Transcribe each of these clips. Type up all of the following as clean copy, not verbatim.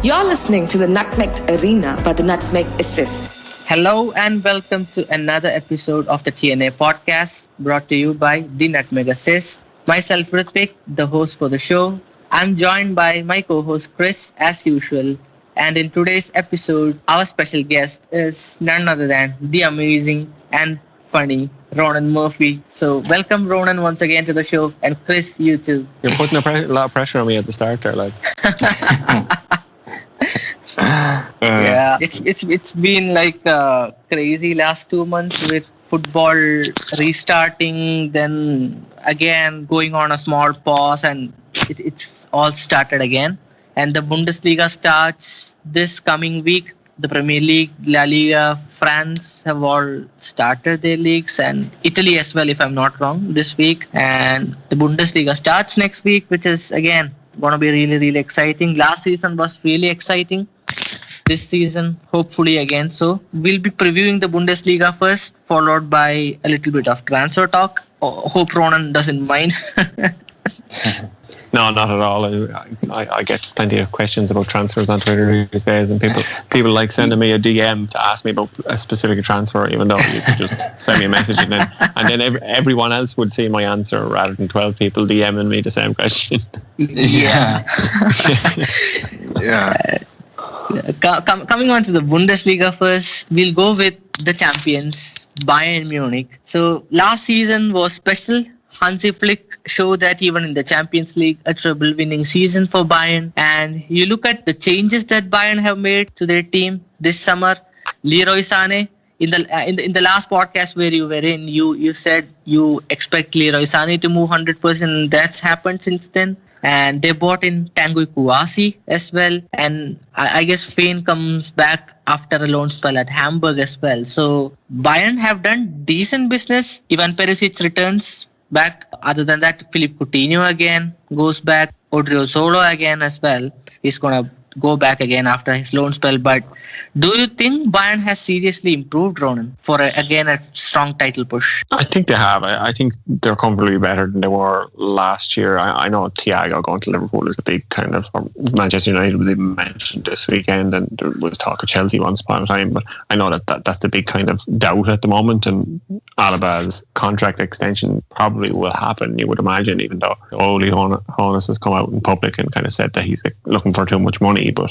You're listening to the Nutmegged Arena by the Nutmeg Assist. Hello and welcome to another episode of the TNA podcast brought to you by the Nutmeg Assist. Myself, Ritvik, the host for the show. I'm joined by my co-host Chris as usual. And in today's episode, our special guest is none other than the amazing and funny Ronan Murphy. So welcome Ronan once again to the show, and Chris, you too. You're putting a lot of pressure on me at the start there, like. Yeah, it's been like crazy last 2 months with football restarting, then again going on a small pause, and it's all started again. And the Bundesliga starts this coming week. The Premier League, La Liga, France have all started their leagues, and Italy as well, if I'm not wrong, this week. And the Bundesliga starts next week, which is again going to be really, really exciting. Last season was really exciting. This season, hopefully again. So we'll be previewing the Bundesliga first, followed by a little bit of transfer talk. Hope Ronan doesn't mind. No, not at all. I get plenty of questions about transfers on Twitter these days, and people like sending me a DM to ask me about a specific transfer, even though you could just send me a message and then everyone else would see my answer rather than 12 people DMing me the same question. Yeah. Yeah. Coming on to the Bundesliga first, we'll go with the champions, Bayern Munich. So last season was special. Hansi Flick showed that even in the Champions League, a treble-winning season for Bayern. And you look at the changes that Bayern have made to their team this summer. Leroy Sané, in the last podcast where you were in, you said you expect Leroy Sané to move 100%, and that's happened since then. And they bought in Tanguy Kouassi as well. And I guess Fane comes back after a loan spell at Hamburg as well. So Bayern have done decent business. Ivan Perisic returns back. Other than that, Philippe Coutinho again goes back. Odriozola again as well. He's going to go back again after his loan spell. But do you think Bayern has seriously improved, Ronan, for a strong title push? I think they have. I think they're comfortably better than they were last year. I know Thiago going to Liverpool is a big kind of... Manchester United was even mentioned this weekend, and there was talk of Chelsea once upon a time, but I know that's the big kind of doubt at the moment, and Alaba's contract extension probably will happen, you would imagine, even though Ole Hoeneß has come out in public and kind of said that he's looking for too much money. But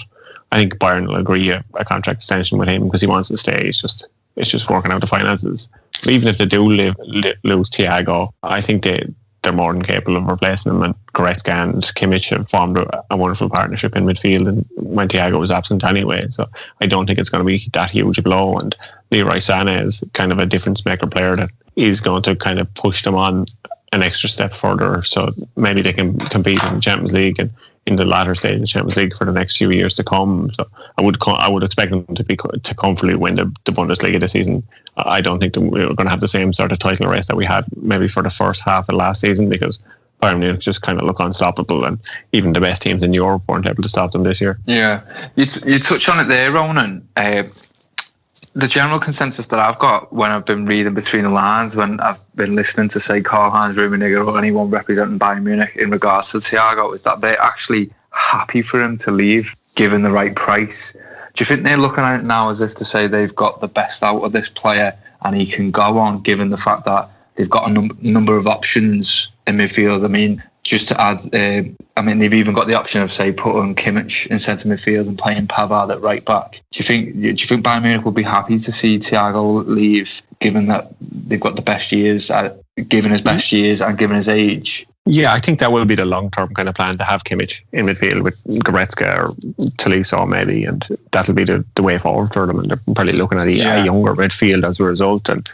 I think Bayern will agree a contract extension with him because he wants to stay. It's just working out the finances. But even if they do lose Thiago, I think they're more than capable of replacing him. And Goretzka and Kimmich have formed a wonderful partnership in midfield, and when Thiago was absent anyway. So I don't think it's going to be that huge a blow. And Leroy Sané is kind of a difference maker player that is going to kind of push them on an extra step further, so maybe they can compete in the Champions League and in the latter stage of the Champions League for the next few years to come. So I would expect them to comfortably win the Bundesliga this season. I don't think we're going to have the same sort of title race that we had maybe for the first half of last season, because Bayern Munich just kind of look unstoppable, and even the best teams in Europe weren't able to stop them this year. Yeah, you touch on it there, Ronan. The general consensus that I've got when I've been reading between the lines, when I've been listening to, say, Karl-Heinz Rummenigge or anyone representing Bayern Munich in regards to Thiago, is that they're actually happy for him to leave, given the right price. Do you think they're looking at it now as if to say they've got the best out of this player and he can go on, given the fact that they've got a number of options in midfield? I mean, just to add, they've even got the option of, say, putting Kimmich in centre midfield and playing Pavard at right back. Do you think Bayern Munich would be happy to see Thiago leave, given that they've got the best years, given his best years and given his age? Yeah, I think that will be the long-term kind of plan, to have Kimmich in midfield with Goretzka or Tolisso maybe, and that'll be the way forward for them. And they're probably looking at a younger midfield as a result. And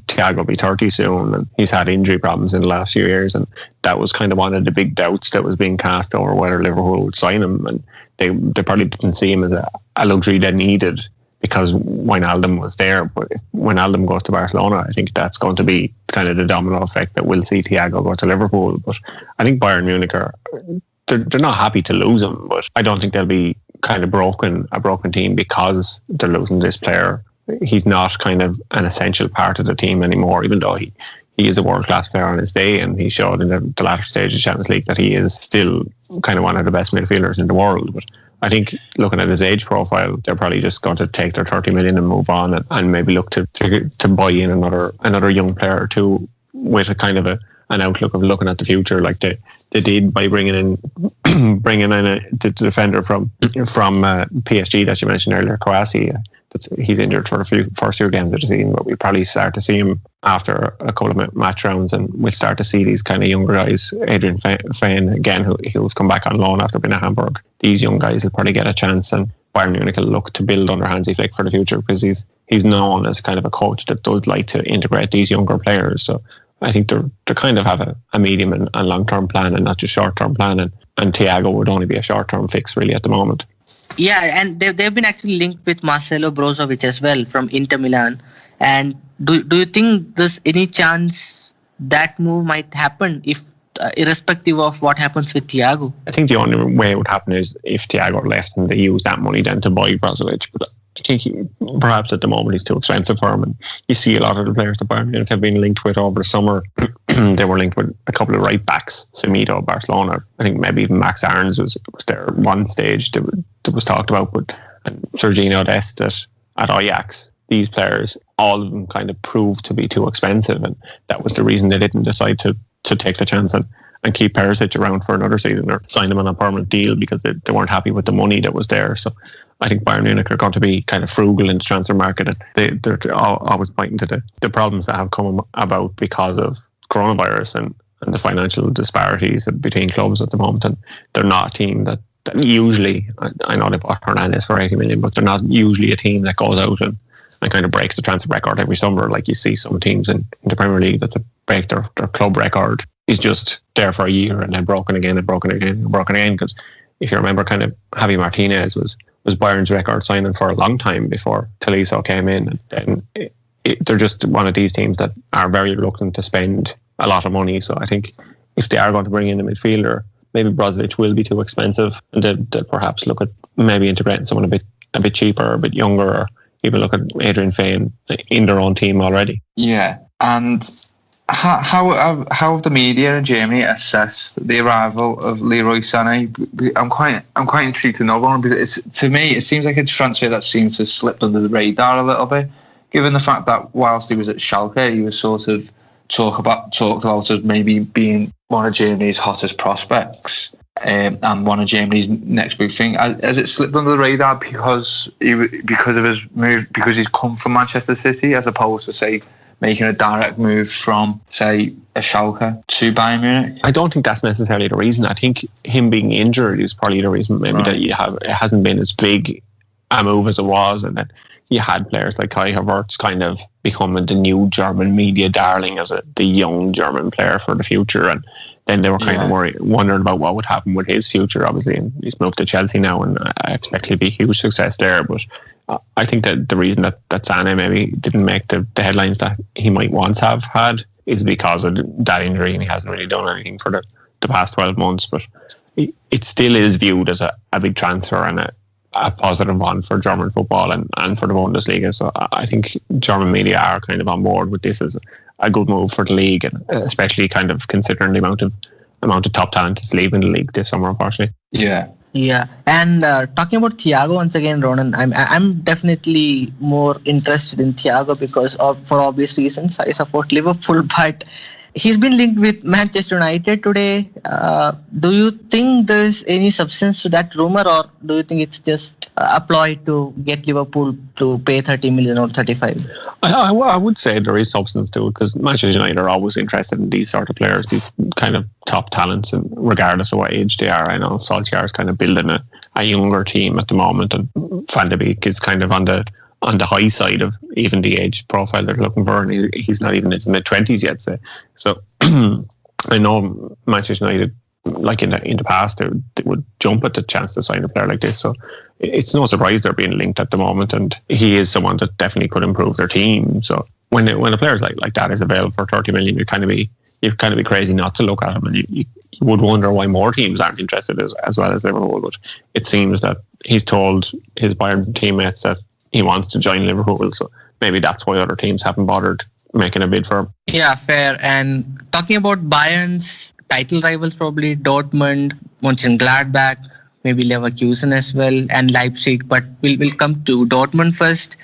Thiago will be 30 soon, and he's had injury problems in the last few years, and that was kind of one of the big doubts that was being cast over whether Liverpool would sign him, and they probably didn't see him as a luxury they needed because Wijnaldum was there. But if Wijnaldum goes to Barcelona, I think that's going to be kind of the domino effect that we'll see Thiago go to Liverpool. But I think Bayern Munich they're not happy to lose him, but I don't think they'll be kind of a broken team because they're losing this player. He's not kind of an essential part of the team anymore, even though he is a world-class player on his day, and he showed in the latter stage of Champions League that he is still kind of one of the best midfielders in the world. But I think looking at his age profile, they're probably just going to take their 30 million and move on, and maybe look to buy in another young player or two with a kind of an outlook of looking at the future, like they did by bringing in the defender from PSG that you mentioned earlier, Kouassi. He's injured for the first few games of the season, but we'll probably start to see him after a couple of match rounds, and we'll start to see these kind of younger guys, Adrian Fane again, who's come back on loan after being at Hamburg. These young guys will probably get a chance, and Bayern Munich will look to build under Hansi Flick for the future, because he's known as kind of a coach that does like to integrate these younger players. So I think they kind of have a medium and long-term plan, and not just short-term plan, and Thiago would only be a short-term fix really at the moment. Yeah, and they've been actually linked with Marcelo Brozovic as well from Inter Milan. And do you think there's any chance that move might happen, if irrespective of what happens with Thiago? I think the only way it would happen is if Thiago left and they use that money then to buy Brozovic. But I think perhaps at the moment he's too expensive for him. And you see a lot of the players that Bayern Munich have been linked with over the summer. They were linked with a couple of right backs, Semedo, Barcelona. I think maybe even Max Aarons was there at one stage that was talked about, but and Serginho Dest at Ajax. These players, all of them kind of proved to be too expensive, and that was the reason they didn't decide to take the chance and keep Perisic around for another season or sign him on a permanent deal, because they weren't happy with the money that was there. So I think Bayern Munich are going to be kind of frugal in the transfer market, and they're always pointing to the problems that have come about because of coronavirus and the financial disparities between clubs at the moment. And they're not a team that usually, I know they bought Hernandez for 80 million, but they're not usually a team that goes out and kind of breaks the transfer record every summer. Like you see some teams in the Premier League that break their club record is just there for a year and then broken again and broken again and broken again. Because if you remember, kind of Javi Martinez was Bayern's record signing for a long time before Tolisso came in, and then they're just one of these teams that are very reluctant to spend a lot of money. So I think if they are going to bring in a midfielder, maybe Brozovic will be too expensive, and they'll perhaps look at maybe integrating someone a bit cheaper, or a bit younger, or even look at Adrian Fane in their own team already. Yeah, and how have the media in Germany assessed the arrival of Leroy Sané? I'm quite intrigued to know, Ron, because to me it seems like a transfer that seems to have slipped under the radar a little bit, given the fact that whilst he was at Schalke, he was sort of talked about as maybe being one of Germany's hottest prospects, and one of Germany's next big thing. Has it slipped under the radar because of his move, because he's come from Manchester City, as opposed to, say, making a direct move from, say, a Schalke to Bayern Munich? I don't think that's necessarily the reason. I think him being injured is probably the reason. Maybe that it hasn't been as big a move as it was, and that you had players like Kai Havertz kind of becoming the new German media darling as the young German player for the future, and then they were kind of wondering about what would happen with his future, obviously, and he's moved to Chelsea now, and I expect he'll be a huge success there. But I think that the reason that Sané maybe didn't make the headlines that he might once have had is because of that injury, and he hasn't really done anything for the past 12 months. But it still is viewed as a big transfer and a positive one for German football and for the Bundesliga. So I think German media are kind of on board with this as a good move for the league, and especially kind of considering the amount of top talent that's leaving the league this summer, unfortunately. Yeah, and talking about Thiago once again, Ronan, I'm definitely more interested in Thiago because for obvious reasons. I support Liverpool, but he's been linked with Manchester United today. Do you think there's any substance to that rumor, or do you think it's just a ploy to get Liverpool to pay 30 million or 35? I would say there is substance to it, because Manchester United are always interested in these sort of players, these kind of top talents, and regardless of what age they are. I know Solskjaer is kind of building a younger team at the moment, and Van de Beek is kind of on the high side of even the age profile they're looking for, and he's not even in his mid-20s yet. So I know Manchester United, like in the past, they would jump at the chance to sign a player like this. So it's no surprise they're being linked at the moment, and he is someone that definitely could improve their team. So when a player like that is available for 30 million, you'd kind of be crazy not to look at him, and you would wonder why more teams aren't interested as well as Liverpool. But it seems that he's told his Bayern teammates that he wants to join Liverpool, so maybe that's why other teams haven't bothered making a bid for him. Yeah, fair. And talking about Bayern's title rivals, probably Dortmund, Mönchengladbach, maybe Leverkusen as well, and Leipzig. But we'll come to Dortmund first.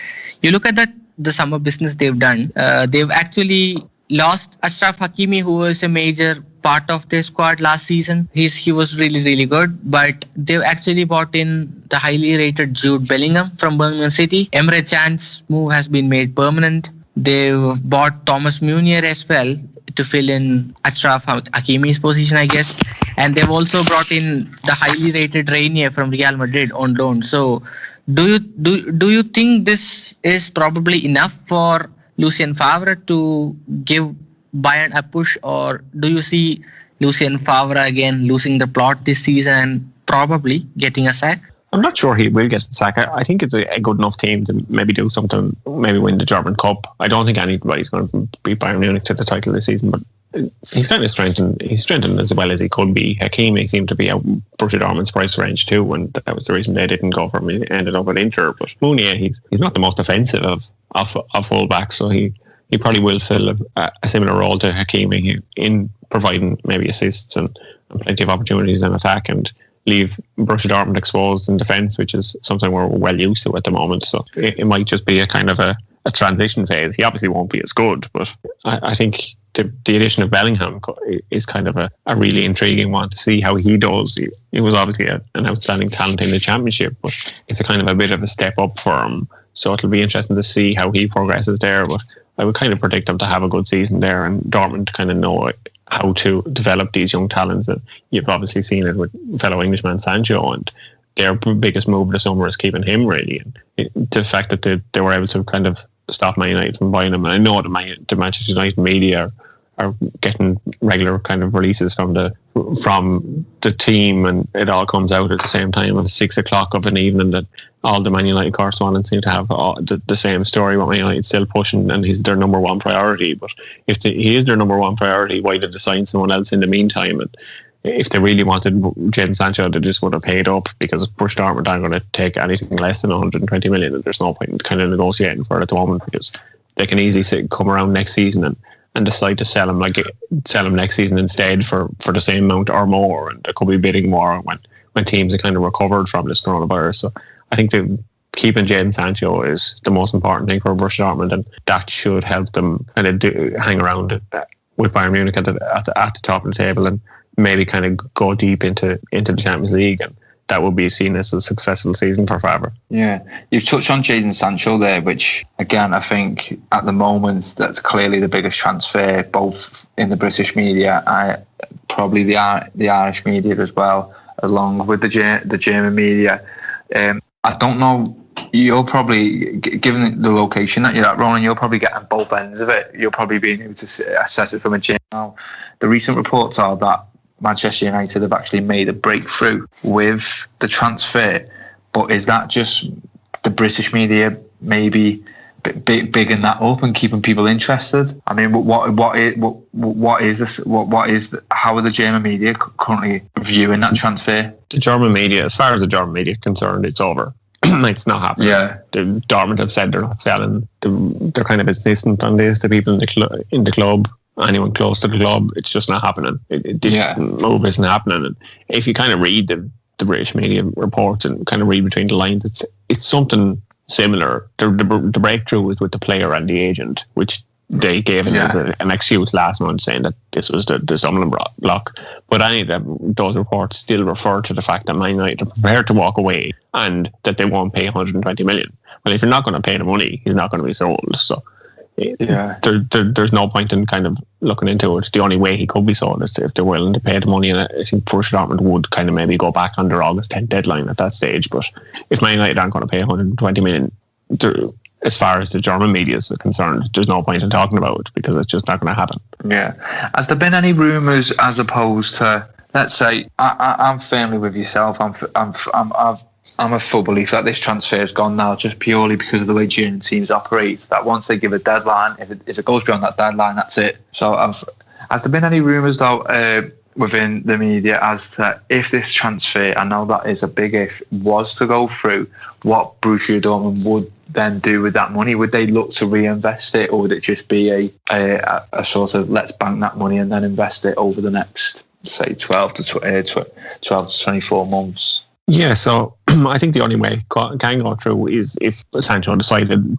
You look at the summer business they've done. They've actually lost Ashraf Hakimi, who was a major part of their squad last season. He was really good, but they've actually bought in the highly rated Jude Bellingham from Birmingham City. Emre Can's move has been made permanent. They've bought Thomas Munier as well to fill in Ashraf Hakimi's position, I guess. And they've also brought in the highly rated Rainier from Real Madrid on loan. So do you think this is probably enough for Lucien Favre to give Bayern a push, or do you see Lucien Favre again losing the plot this season and probably getting a sack? I'm not sure he will get the sack. I think it's a good enough team to maybe do something, maybe win the German Cup. I don't think anybody's going to beat Bayern Munich to the title this season, but he's kind of strengthened. He's strengthened as well as he could be. Hakimi seemed to be out Borussia Dortmund's price range too, and that was the reason they didn't go for him. He ended up at Inter. But Munier, he's not the most offensive of fullbacks, so he probably will fill a similar role to Hakimi in providing maybe assists and plenty of opportunities in attack, and leave Borussia Dortmund exposed in defence, which is something we're well used to at the moment. So it might just be a kind of a transition phase. He obviously won't be as good, but I think the addition of Bellingham is kind of a really intriguing one to see how he does. He was obviously an outstanding talent in the Championship, but it's a kind of a bit of a step up for him. So it'll be interesting to see how he progresses there. But I would kind of predict him to have a good season there, and Dortmund kind of know how to develop these young talents. That you've obviously seen it with fellow Englishman Sancho, and their biggest move of the summer is keeping him really. And the fact that they were able to kind of stop Man United from buying him, and I know the Manchester United media are getting regular kind of releases from the team, and it all comes out at the same time at 6 o'clock of an evening that all the Man United correspondents seem to have the same story about Man United still pushing, and he's their number one priority. But if he is their number one priority, why did they sign someone else in the meantime? And if they really wanted Jaden Sancho, they just would have paid up, because Borussia Dortmund aren't going to take anything less than 120 million, and there's no point in kind of negotiating for it at the moment, because they can easily come around next season and decide to sell him next season instead for the same amount or more, and they could be bidding more when teams are kind of recovered from this coronavirus. So I think keeping Jaden Sancho is the most important thing for Borussia Dortmund, and that should help them kind of hang around with Bayern Munich at the top of the table, and maybe kind of go deep into the Champions League, and that would be seen as a successful season for Favre. Yeah, you've touched on Jaden Sancho there, which again I think at the moment that's clearly the biggest transfer, both in the British media, probably the Irish media as well, along with the German media. I don't know. You're probably, given the location that you're at, Ronan, you're probably getting both ends of it. You're probably being able to assess it from a general. The recent reports are that Manchester United have actually made a breakthrough with the transfer, but is that just the British media maybe bigging that up and keeping people interested? I mean, what is this? How are the German media currently viewing that transfer? The German media, as far as the German media is concerned, it's over. It's not happening. Yeah, the Dortmund have said they're not selling. They're kind of insistent on this to people in the club. Anyone close to the club, it's just not happening. This move isn't happening. And if you kind of read the British media reports and kind of read between the lines, it's something similar. The breakthrough was with the player and the agent, which they gave as an excuse last month, saying that this was the stumbling block. But any of those reports still refer to the fact that Man United are prepared to walk away and that they won't pay 120 million. Well, if you're not going to pay the money, he's not going to be sold. So there's no point in kind of looking into it. The only way he could be sold is if they're willing to pay the money, and I think Borussia Dortmund would kind of maybe go back on their August 10th deadline at that stage. But if Man United aren't going to pay 120 million, as far as the German media is concerned, there's no point in talking about it, because it's just not going to happen. Yeah. Has there been any rumours, as opposed to, let's say, I'm firmly with yourself. I'm a full believer that this transfer has gone now, just purely because of the way German teams operate. That once they give a deadline, if it goes beyond that deadline, that's it. So has there been any rumours though within the media as to if this transfer, I know that is a big if, was to go through, what Borussia Dortmund would then do with that money? Would they look to reinvest it, or would it just be a sort of let's bank that money and then invest it over the next, say, 12 to 24 months? Yeah, so I think the only way can go through is if Sancho decided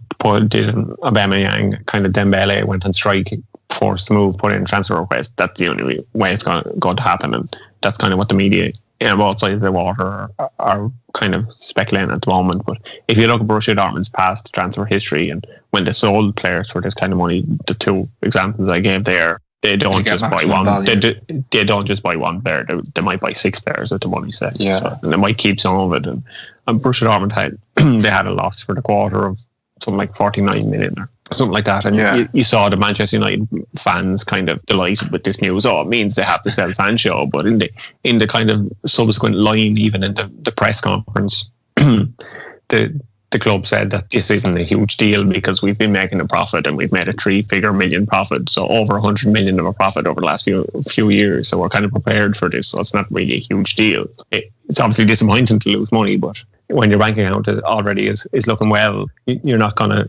did an Aubameyang kind of Dembele went on strike, forced to move, put in a transfer request. That's the only way it's going to happen, and that's kind of what the media both sides of the water are kind of speculating at the moment. But if you look at Borussia Dortmund's past transfer history and when they sold players for this kind of money, the two examples I gave there, they don't just buy one. They don't just buy one player. They might buy 6 players with the money set. Yeah, so, and they might keep some of it. And Borussia Dortmund had a loss for the quarter of something like 49 million or something like that. And you saw the Manchester United fans kind of delighted with this news. Oh, it means they have to sell Sancho. But in the kind of subsequent line, even in the press conference, the club said that this isn't a huge deal because we've been making a profit and we've made a 3-figure million profit. So over 100 million of a profit over the last few years. So we're kind of prepared for this. So it's not really a huge deal. It's obviously disappointing to lose money, but when your bank account already is looking well, you're not gonna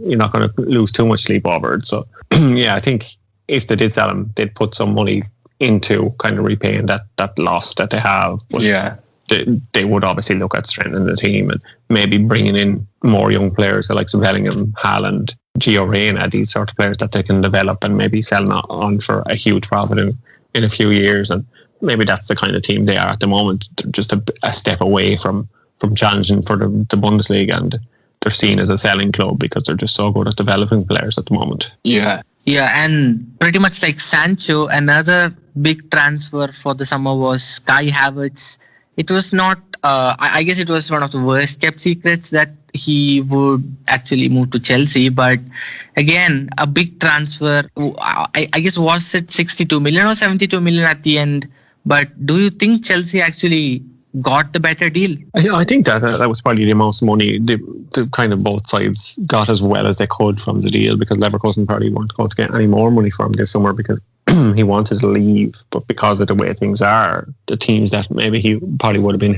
lose too much sleep over it. So yeah, I think if they did sell him, they'd put some money into kind of repaying that loss that they have. But they would obviously look at strengthening the team and maybe bringing in more young players like Bellingham, Haaland, Gio Reyna, these sort of players that they can develop and maybe sell on for a huge profit in a few years. And maybe that's the kind of team they are at the moment. They're just a step away from challenging for the Bundesliga, and they're seen as a selling club because they're just so good at developing players at the moment. Yeah, and pretty much like Sancho, another big transfer for the summer was Kai Havertz. It was not, I guess it was one of the worst kept secrets that he would actually move to Chelsea. But again, a big transfer. I guess was it 62 million or 72 million at the end? But do you think Chelsea actually got the better deal? I think that was probably the most money the kind of both sides got as well as they could from the deal, because Leverkusen probably weren't going to get any more money from him this summer because he wanted to leave, but because of the way things are, the teams that maybe he probably would have been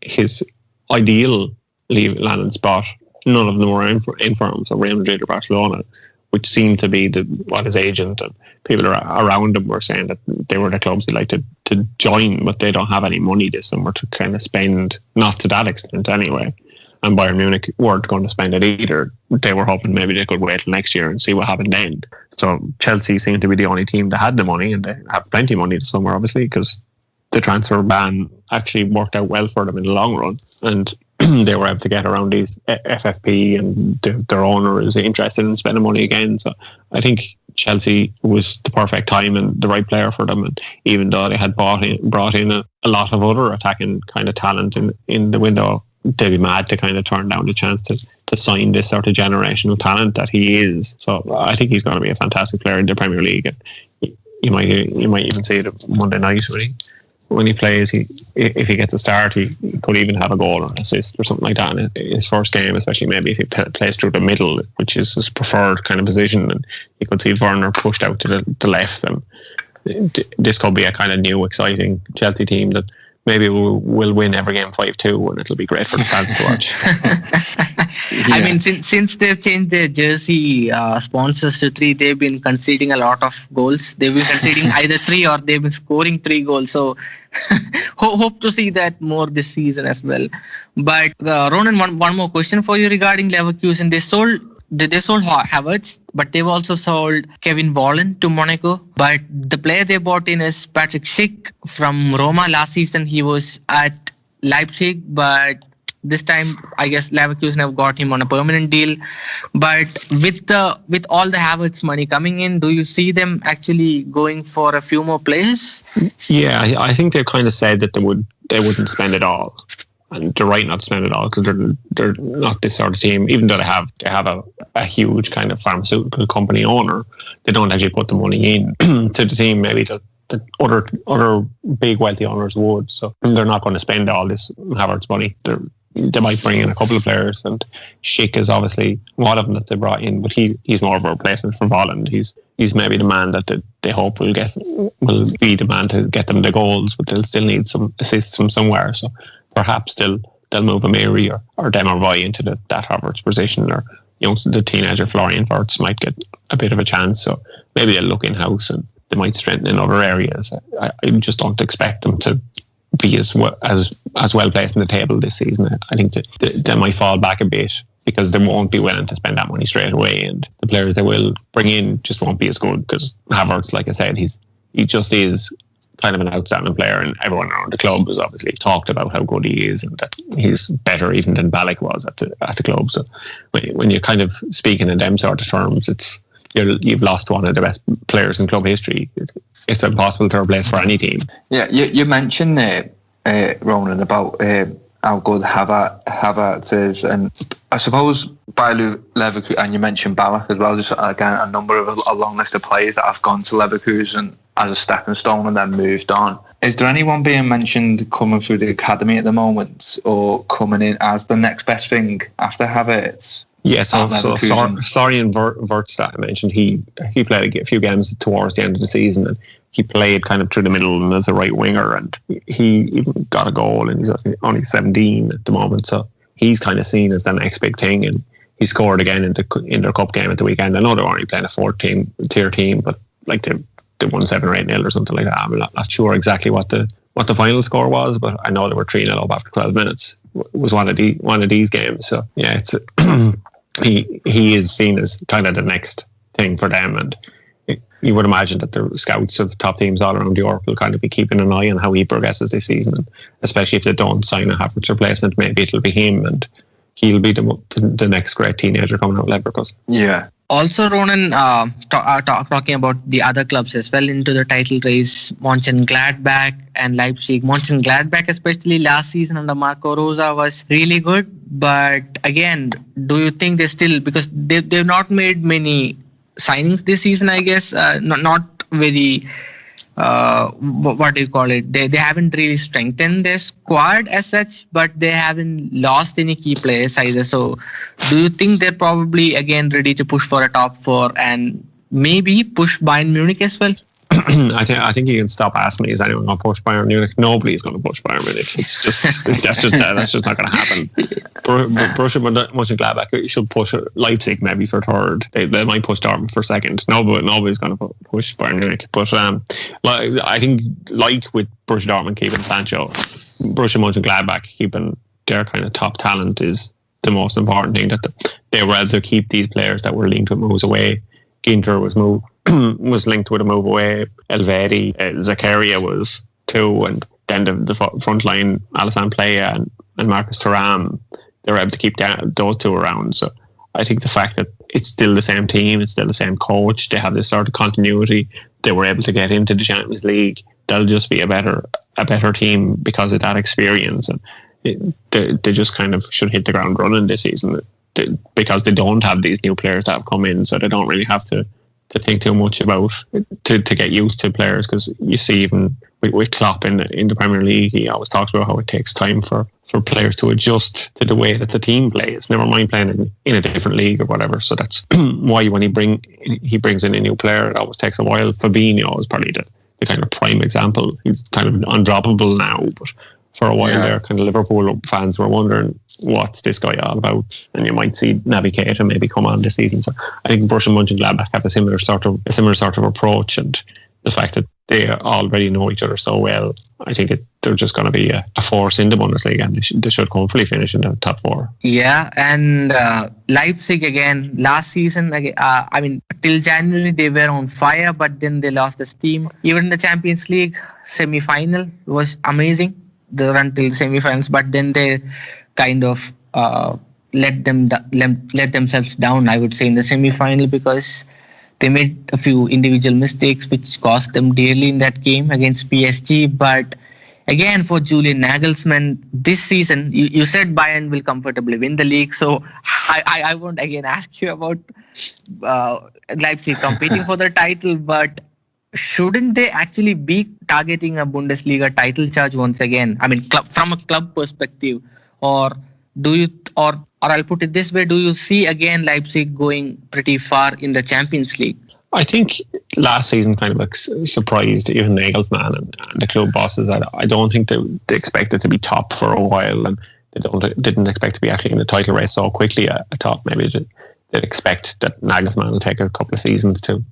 his ideal landing spot, none of them were in for him. So Real Madrid or Barcelona, which seemed to be what his agent and people around him were saying that they were the clubs he'd like to join, but they don't have any money this summer to kind of spend, not to that extent anyway. And Bayern Munich weren't going to spend it either. They were hoping maybe they could wait till next year and see what happened then. So Chelsea seemed to be the only team that had the money, and they have plenty of money this summer, obviously, because the transfer ban actually worked out well for them in the long run. And they were able to get around these FFP, and their owner is interested in spending money again. So I think Chelsea was the perfect time and the right player for them. And even though they had brought in a lot of other attacking kind of talent in the window, they'd be mad to kind of turn down the chance to sign this sort of generational talent that he is. So I think he's going to be a fantastic player in the Premier League. And you might even see it Monday night when he plays. If he gets a start, he could even have a goal or an assist or something like that in his first game, especially maybe if he plays through the middle, which is his preferred kind of position. And you could see Werner pushed out to the left. And this could be a kind of new, exciting Chelsea team that maybe we'll win every game 5-2, and it'll be great for the fans to watch. I mean, since they've changed their jersey sponsors to 3, they've been conceding a lot of goals. They've been conceding either 3 or they've been scoring 3 goals. So hope to see that more this season as well. But Ronan, one more question for you regarding Leverkusen. They sold Havertz, but they've also sold Kevin Volland to Monaco. But the player they bought in is Patrick Schick from Roma. Last season he was at Leipzig, but this time I guess Leverkusen have got him on a permanent deal. But with all the Havertz money coming in, do you see them actually going for a few more players? Yeah, I think they've kind of said that they wouldn't spend it all. And they're right not to spend it all, because they're not this sort of team. Even though they have a huge kind of pharmaceutical company owner, they don't actually put the money in to the team. Maybe the other big wealthy owners would. So they're not going to spend all this Havertz money. They might bring in a couple of players, and Schick is obviously one of them that they brought in, but he's more of a replacement for Volland. He's maybe the man that they hope will be the man to get them the goals, but they'll still need some assists from somewhere. So perhaps they'll move Amiri or Demirbay into that Havertz position, or the teenager Florian Wirtz might get a bit of a chance. So maybe they'll look in-house and they might strengthen in other areas. I just don't expect them to be as well placed in the table this season. I think they might fall back a bit because they won't be willing to spend that money straight away, and the players they will bring in just won't be as good because Havertz, like I said, he just is kind of an outstanding player, and everyone around the club has obviously talked about how good he is and that he's better even than Ballack was at the club. So when you're kind of speaking in them sort of terms, you've lost one of the best players in club history. It's impossible to replace for any team. Yeah, you mentioned there, Ronan, about how good Havertz is, and I suppose by Leverkusen, and you mentioned Ballack as well, just again a number of a long list of players that have gone to Leverkusen as a stepping stone and then moved on. Is there anyone being mentioned coming through the academy at the moment or coming in as the next best thing after Havertz? Yes, so Florian Wirtz that I mentioned, he played a few games towards the end of the season, and he played kind of through the middle and as a right winger, and he even got a goal, and he's only 17 at the moment, so he's kind of seen as the next big thing, and he scored again in their cup game at the weekend. I know they were only playing a 14th-tier team, but like they won 7 or 8-0 or something like that. I'm not sure exactly what the final score was, but I know they were 3-0 up after 12 minutes. It was one of these games. So yeah, it's he is seen as kind of the next thing for them, and you would imagine that the scouts of top teams all around Europe will kind of be keeping an eye on how he progresses this season, and especially if they don't sign a Havertz replacement, maybe it'll be him, and he'll be the next great teenager coming out of Leverkusen. Yeah. Also, Ronan, talking about the other clubs as well into the title race, Mönchengladbach and Leipzig. Mönchengladbach, especially last season under Marco Rosa, was really good. But again, do you think they still, because they've not made many signings this season, I guess, not very, what do you call it? They haven't really strengthened their squad as such, but they haven't lost any key players either. So do you think they're probably again ready to push for a top 4 and maybe push Bayern Munich as well? I think you can stop asking me, is anyone going to push Bayern Munich? Nobody's going to push Bayern Munich. It's just that's just not going to happen. Borussia Mönchengladbach should push Leipzig maybe for 3rd. They might push Dortmund for 2nd. Nobody's going to push Bayern Munich. But I think, like with Borussia Dortmund keeping Sancho, Borussia Mönchengladbach keeping their kind of top talent is the most important thing. That they were able to keep these players that were linked with moves away. Ginter was linked with a move away. Elvedi, Zakaria was 2, and then the front line, Alassane Playa and Marcus Thuram, they were able to keep those 2 around. So I think the fact that it's still the same team, it's still the same coach, they have this sort of continuity, they were able to get into the Champions League, they'll just be a better team because of that experience, and they just kind of should hit the ground running this season. Because they don't have these new players that have come in, so they don't really have to think too much about to get used to players. Because you see, even with Klopp in the Premier League, he always talks about how it takes time for players to adjust to the way that the team plays. Never mind playing in a different league or whatever. So that's why when he brings in a new player, it always takes a while. Fabinho is probably the kind of prime example. He's kind of undroppable now, but for a while there, kind of Liverpool fans were wondering, what's this guy all about? And you might see Naby Keita maybe come on this season. So I think Borussia Mönchengladbach have a similar sort of approach, and the fact that they already know each other so well, I think they're just going to be a force in the Bundesliga, and they should hopefully finish in the top 4. Yeah, and Leipzig again, last season, till January they were on fire, but then they lost the steam. Even the Champions League semi-final was amazing. The run till the semi-finals, but then they kind of let themselves down, I would say, in the semi-final, because they made a few individual mistakes which cost them dearly in that game against PSG. But again, for Julian Nagelsmann, this season, you said Bayern will comfortably win the league, so I won't again ask you about Leipzig competing for the title, but shouldn't they actually be targeting a Bundesliga title charge once again? I mean, from a club perspective, or do you, or I'll put it this way: do you see again Leipzig going pretty far in the Champions League? I think last season kind of surprised even Nagelsmann and the club bosses. I don't think they expected to be top for a while, and they didn't expect to be actually in the title race so quickly. I thought maybe they'd expect that Nagelsmann will take a couple of seasons to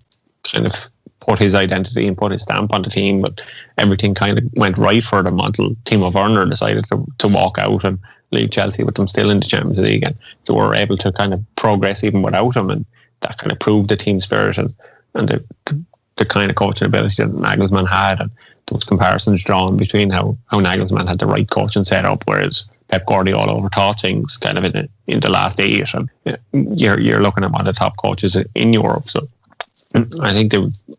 kind of put his identity and put his stamp on the team, but everything kind of went right for them until Timo Werner decided to walk out and leave Chelsea with them still in the Champions League, and so were able to kind of progress even without him, and that kind of proved the team spirit and the kind of coaching ability that Nagelsmann had, and there was comparisons drawn between how Nagelsmann had the right coaching setup, whereas Pep Guardiola overthought things kind of in the last 8, and you're looking at one of the top coaches in Europe. So I think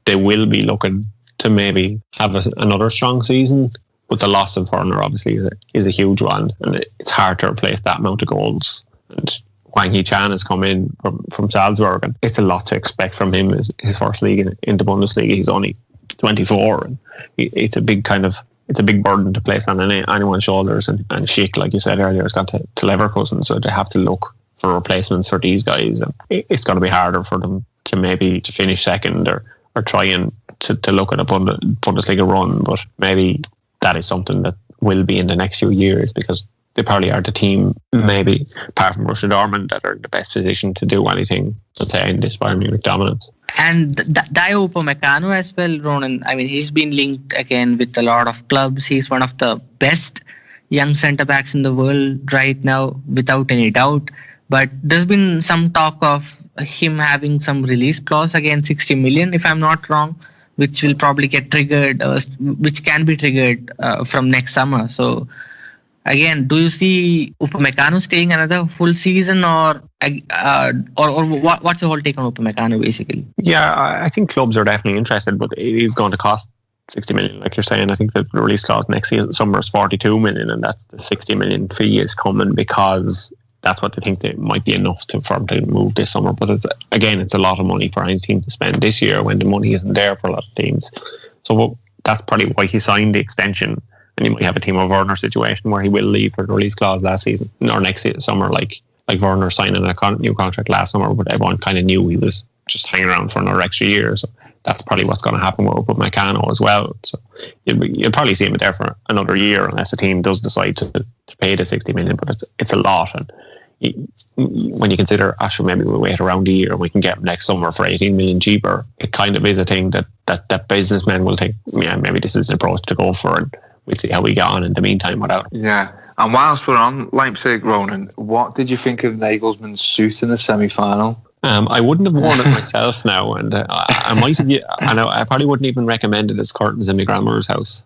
they will be looking to maybe have another strong season, but the loss of Werner obviously is a huge one, and it's hard to replace that amount of goals. And Hwang Hee-chan has come in from Salzburg, and it's a lot to expect from him. His first league in the Bundesliga, he's only 24, and it's a big burden to place on anyone's shoulders. And Schick, like you said earlier, has gone to Leverkusen, so they have to look for replacements for these guys. And it's going to be harder for them to finish second or try and to look at a Bundesliga run, but maybe that is something that will be in the next few years, because they probably are the team, maybe apart from Borussia Dortmund, that are in the best position to do anything to end this Bayern Munich dominance. And Dayot Upamecano as well, Ronan. I mean, he's been linked again with a lot of clubs. He's one of the best young centre-backs in the world right now, without any doubt. But there's been some talk of him having some release clause against 60 million, if I'm not wrong, which will probably get triggered, which can be triggered from next summer. So again, do you see Upamecano staying another full season, or what's the whole take on Upamecano basically? Yeah, I think clubs are definitely interested, but it is going to cost 60 million, like you're saying. I think the release clause next summer is 42 million, and that's the 60 million fee is coming because that's what they think they might be enough for them to move this summer. But it's a lot of money for any team to spend this year when the money isn't there for a lot of teams. So that's probably why he signed the extension. And you might have a Timo Werner situation where he will leave for the release clause last season or next summer, like Werner signing a new contract last summer, but everyone kind of knew he was just hanging around for another extra year. So that's probably what's going to happen with Upamecano as well. So you'll probably see him there for another year unless the team does decide to pay the 60 million, but it's a lot. And when you consider, actually, maybe we'll wait around a year and we can get him next summer for 18 million cheaper, it kind of is a thing that businessmen will think, yeah, maybe this is the approach to go for, and we'll see how we get on in the meantime without him. Yeah. And whilst we're on Leipzig, Ronan, what did you think of Nagelsmann's suit in the semi-final? I wouldn't have worn it myself now, and I might have. I probably wouldn't even recommend it as curtains in my grandmother's house.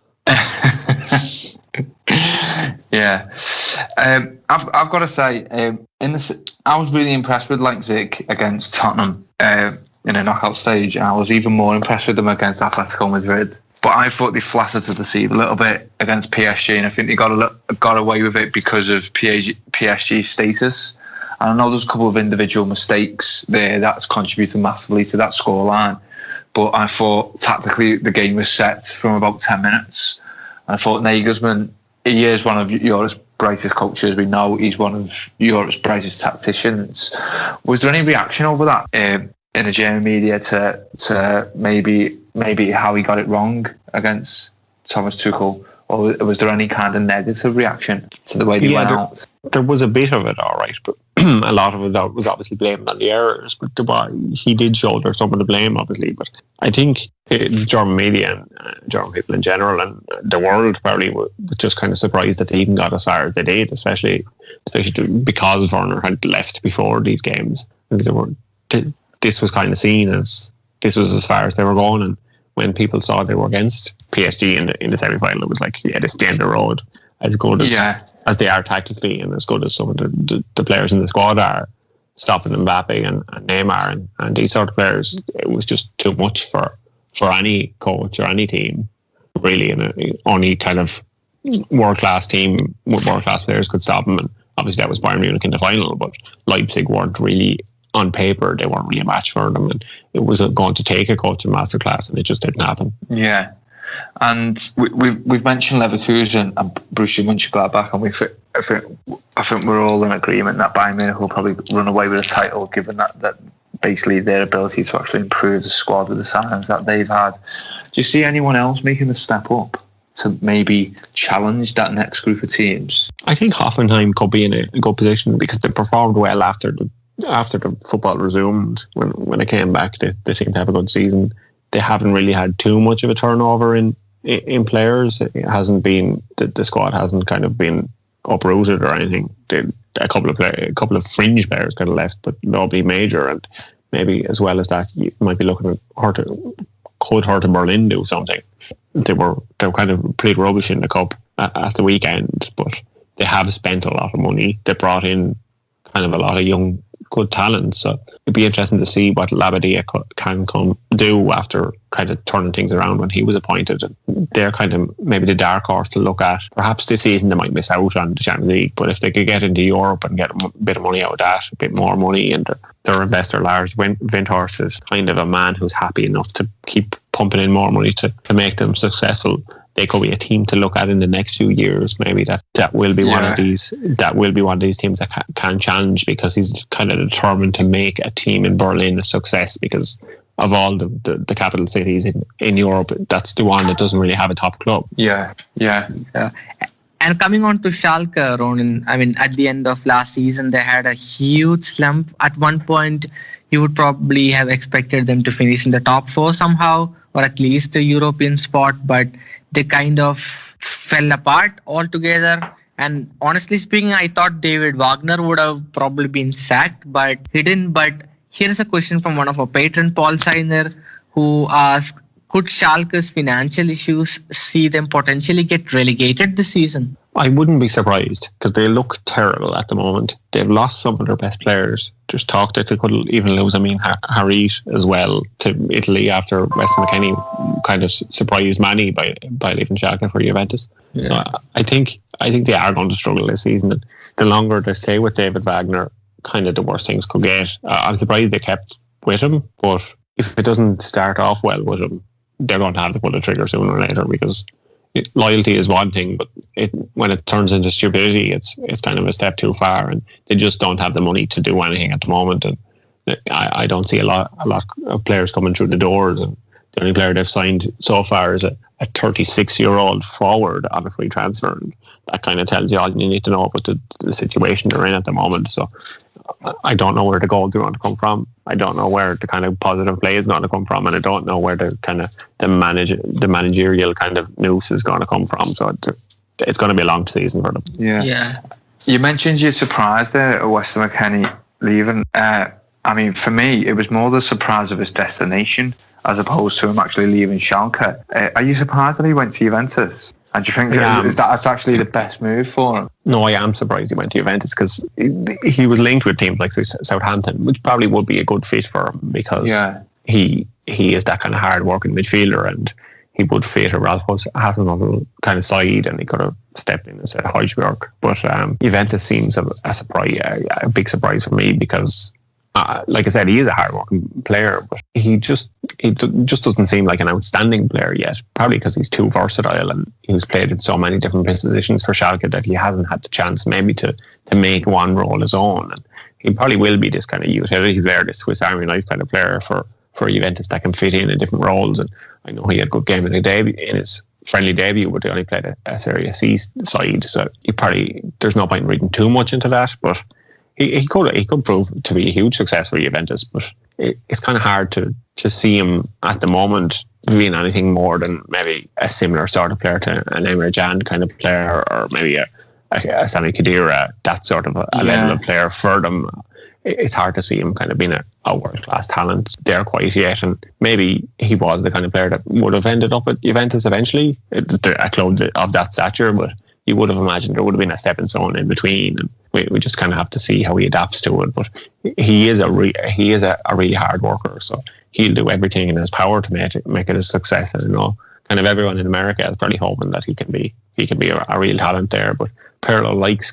Yeah, I've got to say, I was really impressed with Leipzig against Tottenham in a knockout stage, and I was even more impressed with them against Atletico Madrid. But I thought they flattered to deceive a little bit against PSG, and I think they got away with it because of PSG's status. And I know there's a couple of individual mistakes there that's contributed massively to that scoreline. But I thought tactically the game was set from about 10 minutes. And I thought Nagelsmann, he is one of Europe's brightest coaches. We know he's one of Europe's brightest tacticians. Was there any reaction over that in the German media to maybe how he got it wrong against Thomas Tuchel? Or was there any kind of negative reaction to the way they went out? There was a bit of it, all right, but a lot of it was obviously blamed on the errors. But he did shoulder some of the blame, obviously. But I think the German media and German people in general and the world probably were just kind of surprised that they even got as far as they did, especially because Werner had left before these games. And this was kind of seen as this was as far as they were going, and when people saw they were against PSG in the semi-final, it was like, yeah, this is the end of the road. As good as they are tactically, and as good as some of the players in the squad are, stopping Mbappe and Neymar and these sort of players, it was just too much for any coach or any team, really. And only kind of world-class team with world-class players could stop them. And obviously that was Bayern Munich in the final, but Leipzig weren't really, on paper, they weren't really a match for them, and it was going to take a coaching masterclass, and it just didn't happen. Yeah, and we've mentioned Leverkusen and Borussia Mönchengladbach, and I think we're all in agreement that Bayern Munich will probably run away with the title, given that basically their ability to actually improve the squad with the signings that they've had. Do you see anyone else making the step up to maybe challenge that next group of teams? I think Hoffenheim could be in a good position because they performed well after the football resumed. When it came back, they seemed to have a good season. they haven't really had too much of a turnover in players. It hasn't been the squad hasn't kind of been uprooted or anything. A couple of fringe players could have left, but nobody major. And maybe as well as that, you might be looking at Hertha Berlin do something. They were kind of pretty rubbish in the cup at the weekend, but they have spent a lot of money. They brought in kind of a lot of young, good talent. So it'd be interesting to see what Labadia can come do after kind of turning things around when he was appointed. They're kind of maybe the dark horse to look at. Perhaps this season they might miss out on the Champions League, but if they could get into Europe and get a bit of money out of that, a bit more money, and their investor Lars Windhorst is kind of a man who's happy enough to keep pumping in more money to make them successful. They could be a team to look at in the next few years. Maybe that will be one of these. That will be one of these teams that can challenge, because he's kind of determined to make a team in Berlin a success. Because of all the capital cities in Europe, that's the one that doesn't really have a top club. Yeah. And coming on to Schalke, Ronan, I mean, at the end of last season, they had a huge slump. At one point, you would probably have expected them to finish in the top 4 somehow, or at least a European spot, but they kind of fell apart altogether. And honestly speaking, I thought David Wagner would have probably been sacked, but he didn't. But here's a question from one of our patrons, Paul Seiner, who asked, could Schalke's financial issues see them potentially get relegated this season? I wouldn't be surprised, because they look terrible at the moment. They've lost some of their best players. There's talk that they could even lose Harit as well to Italy after Weston McKennie kind of surprised Manny by leaving Schalke for Juventus. Yeah. So I think they are going to struggle this season. And the longer they stay with David Wagner, kind of the worse things could get. I'm surprised they kept with him, but if it doesn't start off well with him, they're going to have to pull the trigger sooner or later, because loyalty is one thing, but when it turns into stupidity, it's kind of a step too far, and they just don't have the money to do anything at the moment. And I don't see a lot of players coming through the doors, and the only player they've signed so far is a 36-year-old forward on a free transfer, and that kind of tells you all you need to know about the situation they're in at the moment. So I don't know where the goals are going to come from. I don't know where the kind of positive play is going to come from, and I don't know where the kind of the managerial kind of noose is going to come from. So it's going to be a long season for them. Yeah. You mentioned you're surprised there at Weston McKennie leaving. I mean, for me, it was more the surprise of his destination as opposed to him actually leaving Schalke. Are you surprised that he went to Juventus? And do you think that's actually the best move for him? No, I am surprised he went to Juventus, because he was linked with teams like Southampton, which probably would be a good fit for him, because he is that kind of hard-working midfielder, and he would fit a Ralph Hasenhüttl kind of side, and he could have stepped in instead of Højbjerg. But Juventus seems a big surprise for me, because like I said, he is a hard-working player, but he just doesn't seem like an outstanding player yet. Probably because he's too versatile, and he's played in so many different positions for Schalke that he hasn't had the chance maybe to make one role his own. And he probably will be this kind of utility player, this Swiss Army knife kind of player for Juventus that can fit in different roles. And I know he had a good game in his friendly debut, but they only played a Serie C side, so there's no point in reading too much into that, but He could prove to be a huge success for Juventus, but it's kind of hard to see him at the moment being anything more than maybe a similar sort of player to an Emre Can kind of player, or maybe a Sami Khedira, that sort of a level of player for them. It's hard to see him kind of being a world-class talent there quite yet, and maybe he was the kind of player that would have ended up at Juventus eventually, a club of that stature, but you would have imagined there would have been a stepping stone in between, and we just kind of have to see how he adapts to it. But he is a really hard worker, so he'll do everything in his power to make it a success. And kind of everyone in America is probably hoping that he can be a real talent there. But Pirlo likes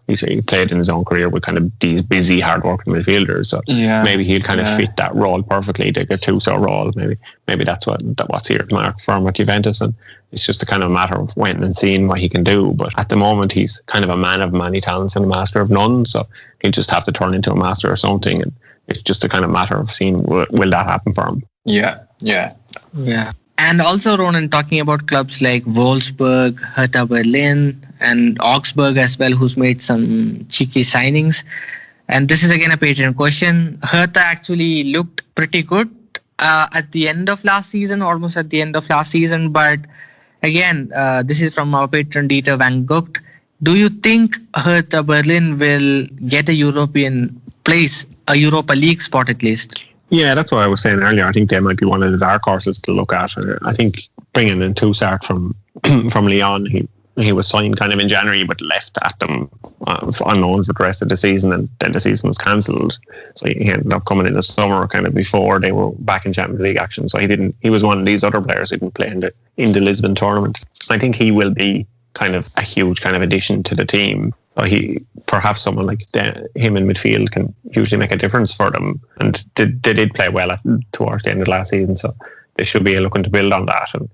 he played in his own career with kind of these busy, hard-working midfielders. So maybe he'll kind of fit that role perfectly, the Gattuso role. Maybe that's what's here to mark for him at Juventus, and it's just a kind of matter of waiting and seeing what he can do. But at the moment, he's kind of a man of many talents and a master of none. So he'll just have to turn into a master or something, and it's just a kind of matter of seeing will that happen for him. Yeah. And also, Ronan, talking about clubs like Wolfsburg, Hertha Berlin, and Augsburg as well, who's made some cheeky signings. And this is again a Patron question. Hertha actually looked pretty good at the end of last season, almost at the end of last season. But again, this is from our patron Dieter Van Gogh. Do you think Hertha Berlin will get a European place, a Europa League spot at least? Yeah, that's what I was saying earlier. I think they might be one of the dark horses to look at. I think bringing in Toussaint from Lyon, he was signed kind of in January, but left at them unknown for the rest of the season, and then the season was cancelled. So he ended up coming in the summer, kind of before they were back in Champions League action. So he was one of these other players who didn't play in the Lisbon tournament. I think he will be kind of a huge kind of addition to the team. Perhaps someone like him in midfield can hugely make a difference for them. And they did play well towards the end of last season, so they should be looking to build on that, and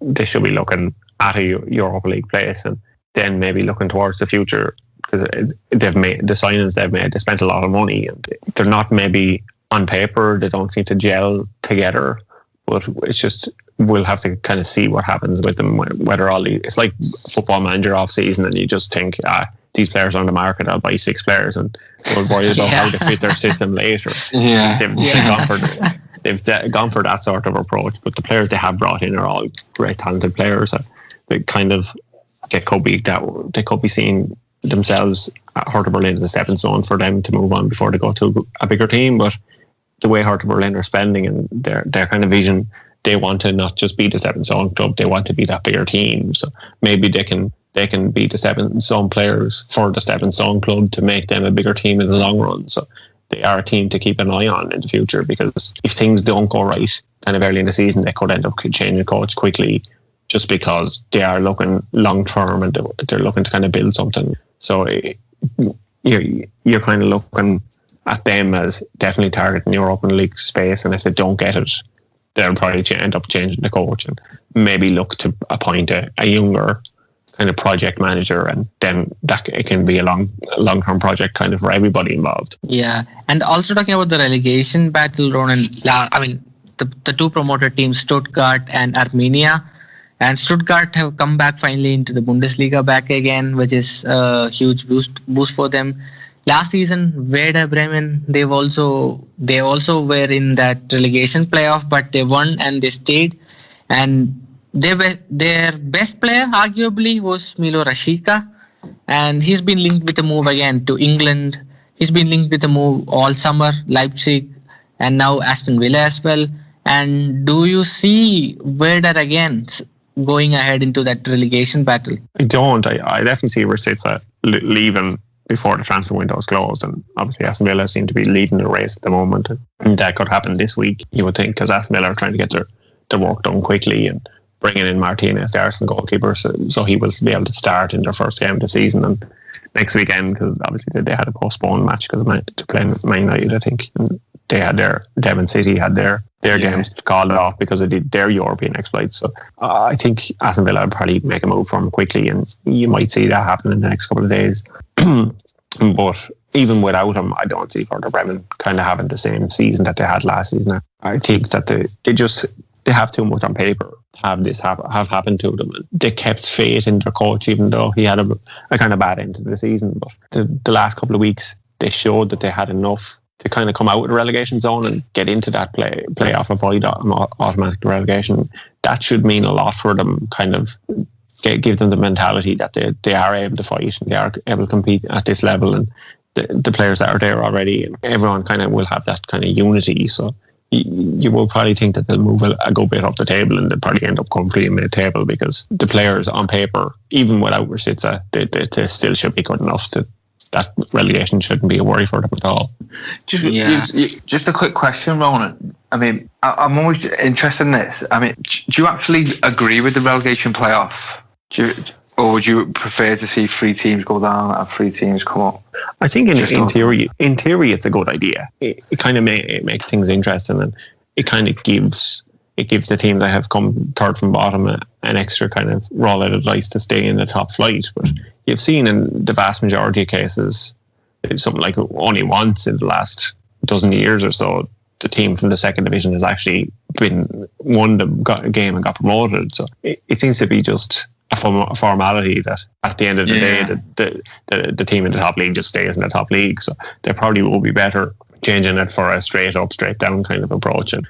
they should be looking at a Europa League place, and then maybe looking towards the future, because they've made the signings they've made. They spent a lot of money, and they're not maybe on paper. They don't seem to gel together, but it's just we'll have to kind of see what happens with them. Whether it's like Football Manager off season, and you just think these players are on the market, I'll buy 6 players, and we'll worry about how they fit their system later. They've gone for that sort of approach, but the players they have brought in are all great talented players. They could be seeing themselves at Hertha Berlin as a stepping stone for them to move on before they go to a bigger team. But the way Hertha Berlin are spending and their kind of vision, they want to not just be the stepping stone club, they want to be that bigger team. So maybe they can be the stepping stone players for the stepping stone club to make them a bigger team in the long run. So they are a team to keep an eye on in the future, because if things don't go right kind of early in the season, they could end up changing coach quickly, just because they are looking long term and they're looking to kind of build something. So you're kind of looking at them as definitely targeting European League space, and if they don't get it, they'll probably end up changing the coach and maybe look to appoint a younger kind of project manager, and then that it can be a long-term project kind of for everybody involved. Yeah, and also talking about the relegation battle, Ronan, I mean, the two promoted teams, Stuttgart and Arminia, and Stuttgart have come back finally into the Bundesliga back again, which is a huge boost for them. Last season, Werder Bremen, they also were in that relegation playoff, but they won and they stayed. And their best player, arguably, was Milo Rashica, and he's been linked with a move again to England. He's been linked with a move all summer, Leipzig, and now Aston Villa as well. And do you see Werder again going ahead into that relegation battle? I don't. I definitely see Rashica leaving before the transfer window is closed, and obviously Aston Villa seem to be leading the race at the moment, and that could happen this week, you would think, because Aston Villa are trying to get their work done quickly, and bringing in Martinez, the Arsenal goalkeeper, so he will be able to start in their first game of the season and next weekend, because obviously they had a postponed match because to play Man United, I think, and they had Devon City had their games called off because of their European exploits. So I think Aston Villa will probably make a move for him quickly, and you might see that happen in the next couple of days. But even without him, I don't see Werder Bremen kind of having the same season that they had last season. I think that they have too much on paper to have this have happened to them. They kept faith in their coach, even though he had a kind of bad end to the season. But the last couple of weeks, they showed that they had enough to kind of come out of the relegation zone and get into that playoff, avoid automatic relegation. That should mean a lot for them, kind of give them the mentality that they are able to fight and they are able to compete at this level, and the players that are there already, and everyone kind of will have that kind of unity. So you will probably think that they'll move a good bit off the table, and they'll probably end up comfortably in mid-table, because the players on paper, even without Rashica, they still should be good enough that relegation shouldn't be a worry for them at all. Just a quick question, Ronan. I mean, I'm always interested in this. I mean, do you actually agree with the relegation playoff? Or would you prefer to see 3 teams go down and 3 teams come up? I think in theory, it's a good idea. It kind of makes things interesting, and it kind of gives the team that have come third from bottom an extra kind of roll out of dice to stay in the top flight. But you've seen in the vast majority of cases, something like only once in the last dozen years or so, the team from the second division has actually won the game and got promoted. So it seems to be just a formality that at the end of the day the team in the top league just stays in the top league. So they probably will be better changing it for a straight up, straight down kind of approach and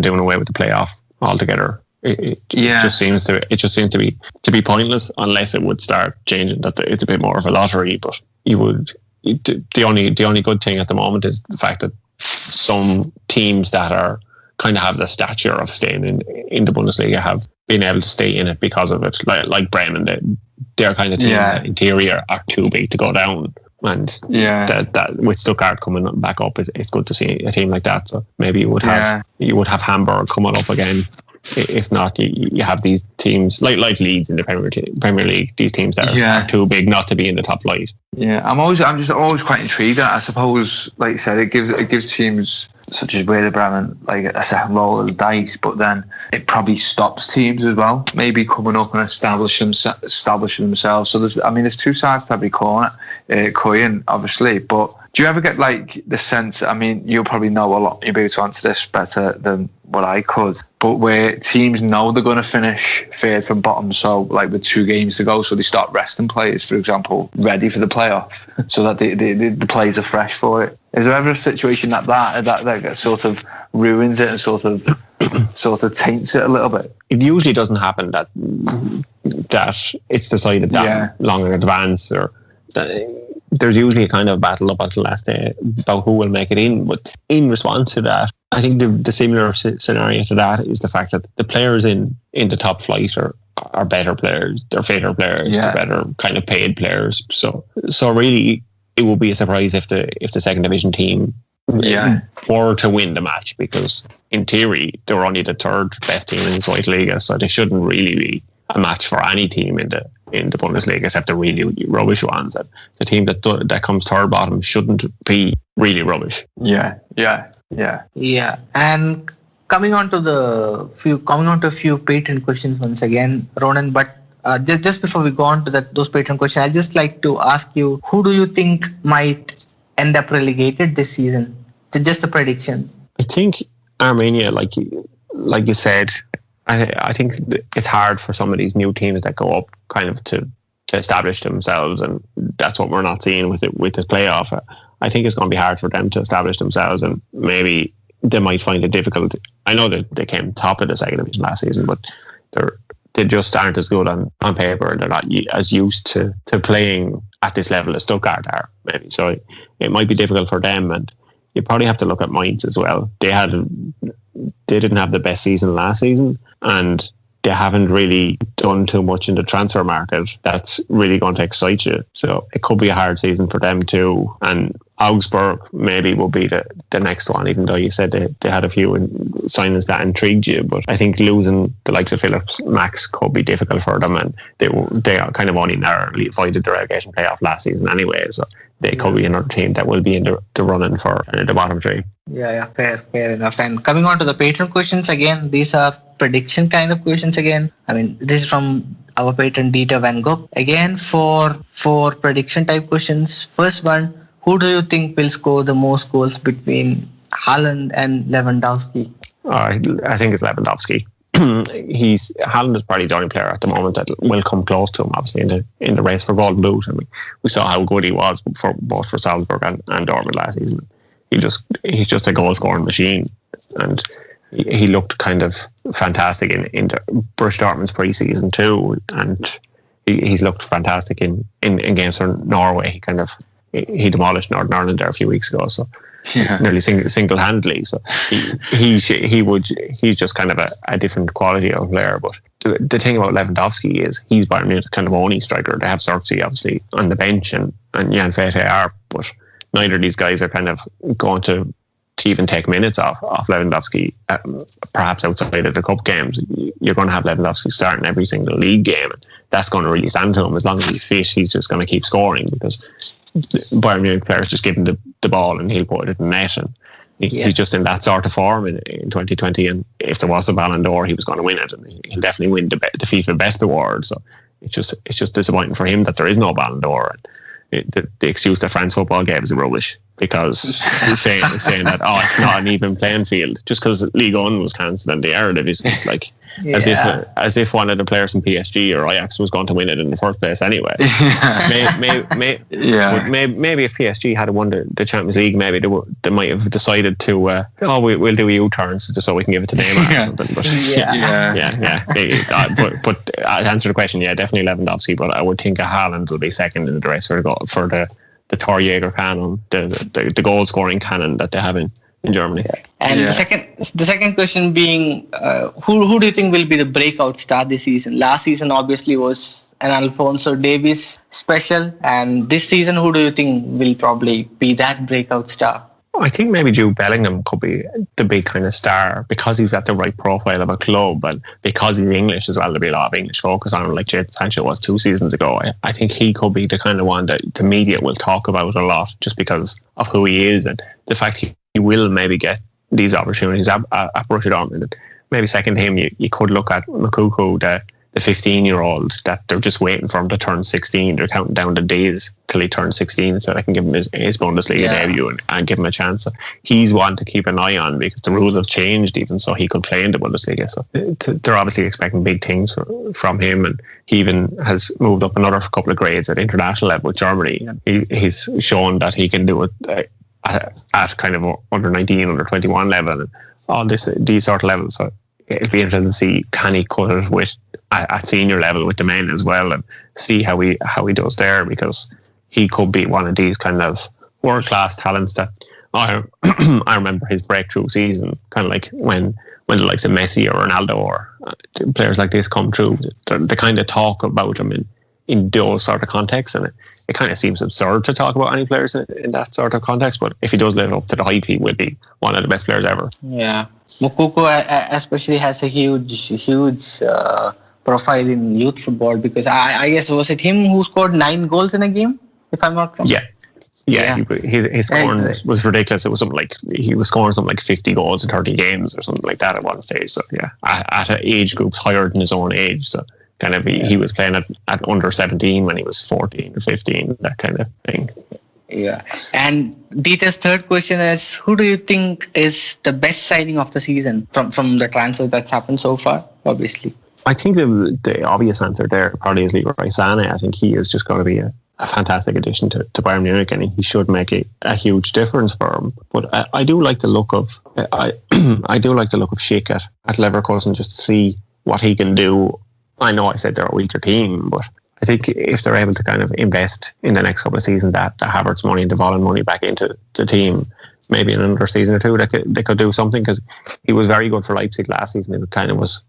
doing away with the playoff altogether. It just seems to be pointless unless it would start changing that it's a bit more of a lottery. But the only good thing at the moment is the fact that some teams that are kind of have the stature of staying in the Bundesliga have been able to stay in it because of it. Like Bremen, their kind of team in theory are too big to go down. And that with Stuttgart coming back up, it's good to see a team like that. So maybe you would have Hamburg coming up again. If not, you have these teams like Leeds in the Premier League. These teams that are too big not to be in the top flight. Yeah, I'm just always quite intrigued. I suppose, like you said, it gives teams such as Werder Bremen like a second roll of the dice, but then it probably stops teams as well, maybe coming up and establishing themselves. So there's two sides to every coin, obviously. But do you ever get like the sense? I mean, you'll probably know a lot. You'll be able to answer this better than what I could. But where teams know they're going to finish third from bottom, so like with 2 games to go, so they start resting players, for example, ready for the playoff, so that the players are fresh for it. Is there ever a situation like that sort of ruins it and sort of taints it a little bit? It usually doesn't happen that it's decided that long in advance, or there's usually a kind of battle up until last day about who will make it in. But in response to that, I think the similar scenario to that is the fact that the players in the top flight are better players, they're fitter players, they're better kind of paid players. So really, it will be a surprise if the second division team were to win the match, because in theory they're only the third best team in the Zweitliga, so they shouldn't really be a match for any team in the Bundesliga except the really rubbish ones. That the team that comes third bottom shouldn't be really rubbish. Yeah. And coming on to a few Patron questions once again, Ronan. But just before we go on to those Patron questions, I'd just like to ask you, who do you think might end up relegated this season? Just a prediction. I think Armenia, like you said. I think it's hard for some of these new teams that go up kind of to establish themselves, and that's what we're not seeing with the playoff. I think it's going to be hard for them to establish themselves, and maybe they might find it difficult. I know that they came top of the second division last season, but they just aren't as good on paper. They're not as used to playing at this level as Stuttgart are, maybe. So it might be difficult for them, and you probably have to look at Mainz as well. They didn't have the best season last season, and they haven't really done too much in the transfer market that's really going to excite you. So it could be a hard season for them too. And Augsburg maybe will be the next one, even though you said they had a few signings that intrigued you. But I think losing the likes of Phillips Max could be difficult for them, and they are kind of only narrowly avoided the relegation playoff last season anyway. So they could be another team that will be in the running for the bottom 3. Yeah, fair enough. And coming on to the patron questions again, these are prediction kind of questions again. I mean, this is from our patron Dieter Van Gogh. Again, for prediction type questions. First one, who do you think will score the most goals between Haaland and Lewandowski? I think it's Lewandowski. Haaland is probably the only player at the moment that will come close to him, obviously, in the race for Golden Boot. I mean, we saw how good he was both for Salzburg and Dortmund last season. He's just a goal scoring machine, and he looked kind of fantastic in Borussia Dortmund's pre-season too, and he's looked fantastic in games for Norway. He demolished Northern Ireland there a few weeks ago, so nearly single-handedly. So he's just kind of a different quality of player. But the thing about Lewandowski is he's Bayern Munich's kind of only striker. They have Xerxes obviously on the bench, and Jan Fete are, but neither of these guys are kind of going to even take minutes off Lewandowski, perhaps outside of the cup games. You're going to have Lewandowski starting every single league game, and that's going to really stand to him. As long as he's fit, he's just going to keep scoring, because Bayern Munich players just give him the ball and he'll put it in the net, and he's just in that sort of form in 2020, and if there was a Ballon d'Or, he was going to win it, and he'll definitely win the FIFA Best Award. So it's just disappointing for him that there is no Ballon d'Or. The excuse that France Football gave is rubbish. because saying that it's not an even playing field just because League One was cancelled and the Eredivisie, like as if one of the players from PSG or Ajax was going to win it in the first place anyway. Maybe if PSG had won the Champions League, maybe they might have decided to we'll do U-turns just so we can give it to Neymar or something. But but to answer the question, definitely Lewandowski, but I would think Haaland will be second in the race for the Torjäger cannon, the goal scoring cannon that they have in Germany. And the second question being, who do you think will be the breakout star this season? Last season obviously was an Alphonso Davies special, and this season who do you think will probably be that breakout star? I think maybe Jude Bellingham could be the big kind of star because he's got the right profile of a club, and because he's English as well. There'll be a lot of English focus on him, like Jaden Sancho was 2 seasons ago. I think he could be the kind of one that the media will talk about a lot just because of who he is and the fact he will maybe get these opportunities at Borussia Dortmund. Maybe second to him, you could look at Moukoko, the 15-year-old that they're just waiting for him to turn 16. They're counting down the days till he turns 16 so they can give him his Bundesliga debut and give him a chance. So he's one to keep an eye on because the rules have changed even so he could play in the Bundesliga. So they're obviously expecting big things from him, and he even has moved up another couple of grades at international level with Germany. He's shown that he can do it at kind of under 19, under 21 level and all these sort of levels. So it'll be interesting to see can he cut it with at senior level with the men as well, and see how he does there, because he could be one of these kind of world class talents that I remember his breakthrough season, kind of like when the likes of Messi or Ronaldo or players like this come through. They kind of talk about him in those sort of contexts, and it kind of seems absurd to talk about any players in that sort of context, but if he does live up to the hype, he will be one of the best players ever. Moukoko especially has a huge profile in youth football, because I guess was it him who scored 9 goals in a game, if I'm not wrong? His scoring was ridiculous. It was something like he was scoring something like 50 goals in 30 games or something like that at one stage. So at age groups higher than his own age. So kind of he was playing at under 17 when he was 14 or 15, that kind of thing. And Dieter's third question is, who do you think is the best signing of the season from the transfer that's happened so far, obviously? I think the obvious answer there probably is Leroy Sané. I think he is just going to be a fantastic addition to Bayern Munich, and he should make a huge difference for him. But I do like the look of Schick at Leverkusen, just to see what he can do. I know I said they're a weaker team, but I think if they're able to kind of invest in the next couple of seasons the Havertz money and the Volland money back into the team, maybe in another season or two, they could do something, because he was very good for Leipzig last season. It kind of was,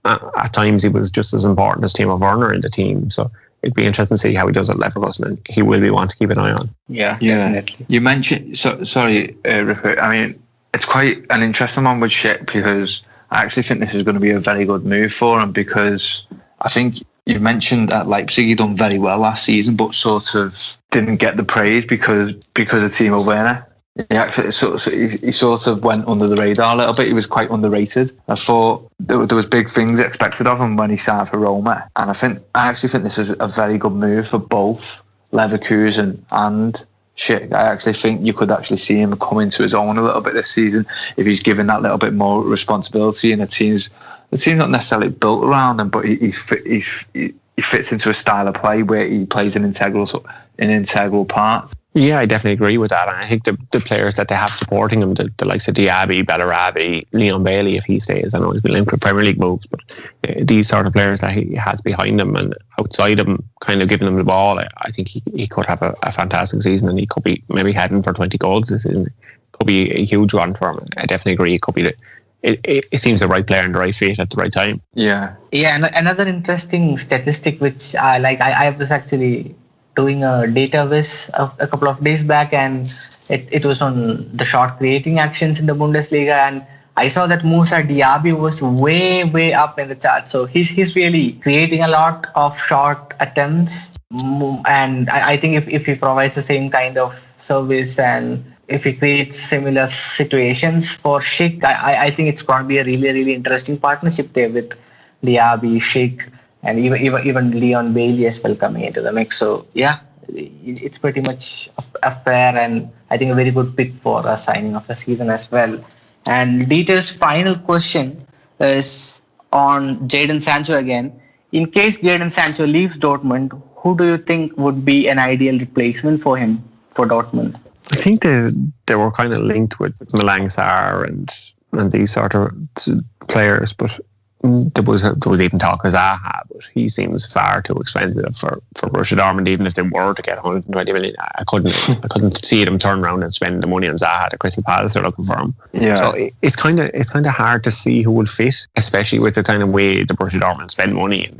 at times he was just as important as Timo Werner in the team. So it'd be interesting to see how he does at Leverkusen, and he will be one to keep an eye on. Definitely. You mentioned, Rupert, I mean, it's quite an interesting one with Schick, because I actually think this is going to be a very good move for him, because I think you mentioned at Leipzig he done very well last season, but sort of didn't get the praise because of Timo Werner. He actually he sort of went under the radar a little bit. He was quite underrated. I thought there was big things expected of him when he signed for Roma, and I actually think this is a very good move for both Leverkusen and Schick. I actually think you could actually see him come into his own a little bit this season if he's given that little bit more responsibility, and the team's not necessarily built around him, but he fits into a style of play where he plays an integral part. Yeah, I definitely agree with that. And I think the players that they have supporting him, the likes of Diaby, Bellarabi, Leon Bailey, if he stays, I know he's been linked with Premier League moves, but these sort of players that he has behind him and outside him, kind of giving him the ball, I think he could have a fantastic season, and he could be maybe heading for 20 goals this season. It could be a huge one for him. I definitely agree. It could be it seems the right player in the right fit at the right time. And another interesting statistic which I like, I was actually doing a data whiz a couple of days back, and it was on the shot creating actions in the Bundesliga, and I saw that Moussa Diaby was way up in the chart. So he's really creating a lot of short attempts, and I think if he provides the same kind of service and if he creates similar situations for Schick, I think it's going to be a really interesting partnership there with Diaby, Schick, and even Leon Bailey as well coming into the mix. So it's pretty much a fair and I think a very good pick for a signing of the season as well. And Dieter's final question is on Jaden Sancho again. In case Jaden Sancho leaves Dortmund, who do you think would be an ideal replacement for him for Dortmund? I think they were kind of linked with Malang Sarr and these sort of players, but there was even talk of Zaha, but he seems far too expensive for Borussia Dortmund. Even if they were to get 120 million, I couldn't see them turn around and spend the money on Zaha. The Crystal Palace are looking for him. Yeah. So it's kind of hard to see who would fit, especially with the kind of way the Borussia Dortmund spend money.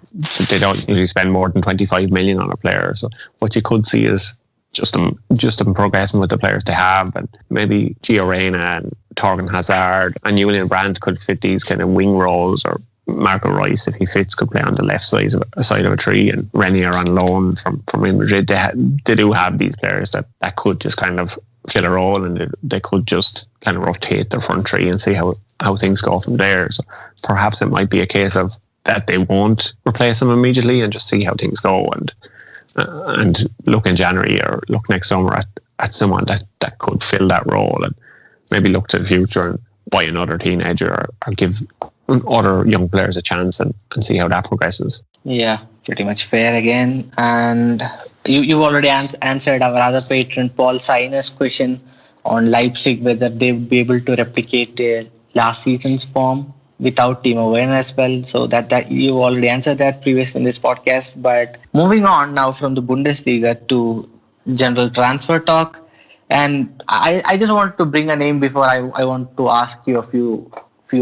They don't usually spend more than 25 million on a player. So what you could see is just them progressing with the players they have, and maybe Gio Reyna and Torgan Hazard and Julian Brandt could fit these kind of wing roles, or Marco Reus, if he fits, could play on the left side of a tree, and Renier on loan from Real Madrid. They do have these players that could just kind of fill a role, and they could just kind of rotate their front three and see how things go from there. So perhaps it might be a case of that they won't replace them immediately and just see how things go, and look in January or look next summer at someone that could fill that role, and maybe look to the future and buy another teenager or give other young players a chance and see how that progresses. Yeah, pretty much fair again. And you already answered our other patron Paul Siner's question on Leipzig, whether they would be able to replicate their last season's form without Timo Werner as well. So that you already answered that previously in this podcast. But moving on now from the Bundesliga to general transfer talk. And I just wanted to bring a name before I want to ask you a few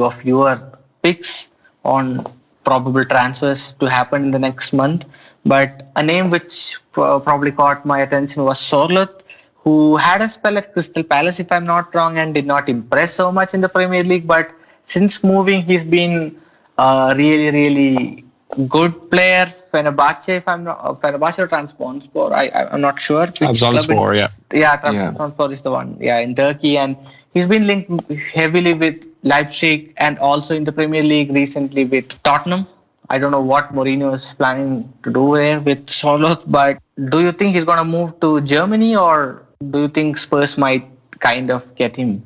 of your picks on probable transfers to happen in the next month. But a name which probably caught my attention was Sorloth, who had a spell at Crystal Palace, if I'm not wrong, and did not impress so much in the Premier League. But since moving, he's been a really, really good player. Fenerbahce, if I'm not Fenerbahce or Trabzonspor, I'm not sure. Trabzonspor, yeah. Yeah, Trabzonspor is the one. Yeah, in Turkey, and he's been linked heavily with Leipzig and also in the Premier League recently with Tottenham. I don't know what Mourinho is planning to do here with Sorloth, but do you think he's going to move to Germany, or do you think Spurs might kind of get him?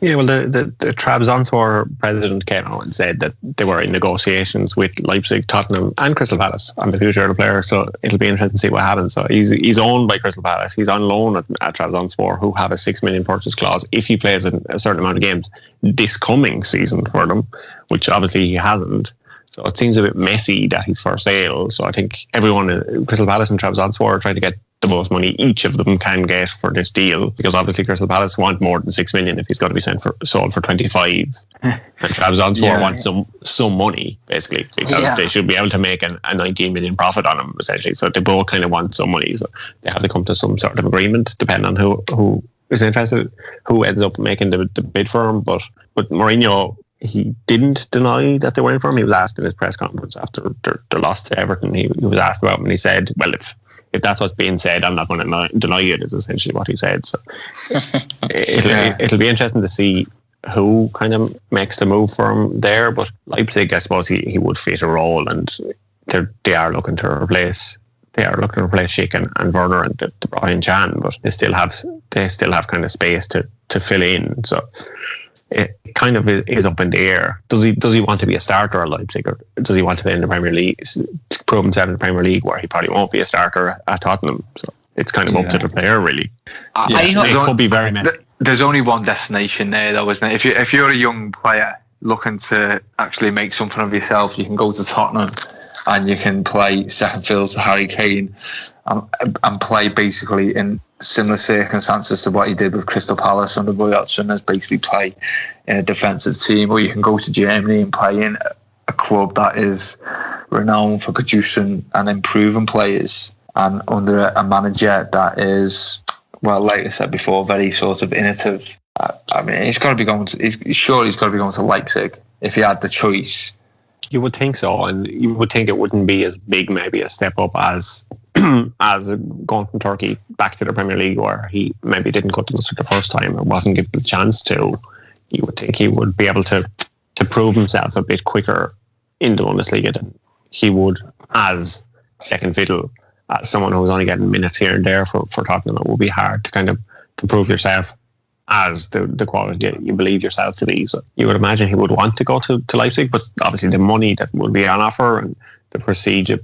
Yeah, well, the Trabzonspor president came out and said that they were in negotiations with Leipzig, Tottenham and Crystal Palace on the future of the player, so it'll be interesting to see what happens. So he's owned by Crystal Palace. He's on loan at Trabzonspor, who have a 6 million purchase clause if he plays a certain amount of games this coming season for them, which obviously he hasn't. So it seems a bit messy that he's for sale. So I think everyone in Crystal Palace and Trabzonspor are trying to get the most money each of them can get for this deal, because obviously Crystal Palace want more than 6 million if he's going to be sold for 25, and Trabzonspor want some money basically, because they should be able to make a 19 million profit on him essentially. So they both kind of want some money, so they have to come to some sort of agreement depending on who is interested, who ends up making the bid for him. But Mourinho, he didn't deny that they were in for him. He was asked in his press conference after their loss to Everton, he was asked about him, and he said, well, if that's what's being said, I'm not going to deny it, is essentially what he said. So it'll be interesting to see who kind of makes the move for him there. But Leipzig, I suppose he would fit a role, and they are looking to replace Schick and Werner, and they brought in Can, but they still have kind of space to fill in. So it kind of is up in the air. Does he want to be a starter at Leipzig, or does he want to play in the Premier League, prove himself in the Premier League, where he probably won't be a starter at Tottenham? So it's kind of up to the player, really. It could be very messy. There's only one destination there, though, isn't it? If you're a young player looking to actually make something of yourself, you can go to Tottenham and you can play second fiddle to Harry Kane and play basically in similar circumstances to what he did with Crystal Palace under Roy Hodgson, as basically play in a defensive team. Or you can go to Germany and play in a club that is renowned for producing and improving players, and under a manager that is, well, like I said before, very sort of innovative. I mean, he's got to be going to Leipzig if he had the choice. You would think so, and you would think it wouldn't be as big, maybe a step up as going from Turkey back to the Premier League, where he maybe didn't cut the mustard the first time or wasn't given the chance to. You would think he would be able to prove himself a bit quicker in the Bundesliga than he would as second fiddle, as someone who's only getting minutes here and there for Tottenham. It would be hard to kind of to prove yourself as the quality you believe yourself to be. So you would imagine he would want to go to Leipzig, but obviously the money that would be on offer and the prestige of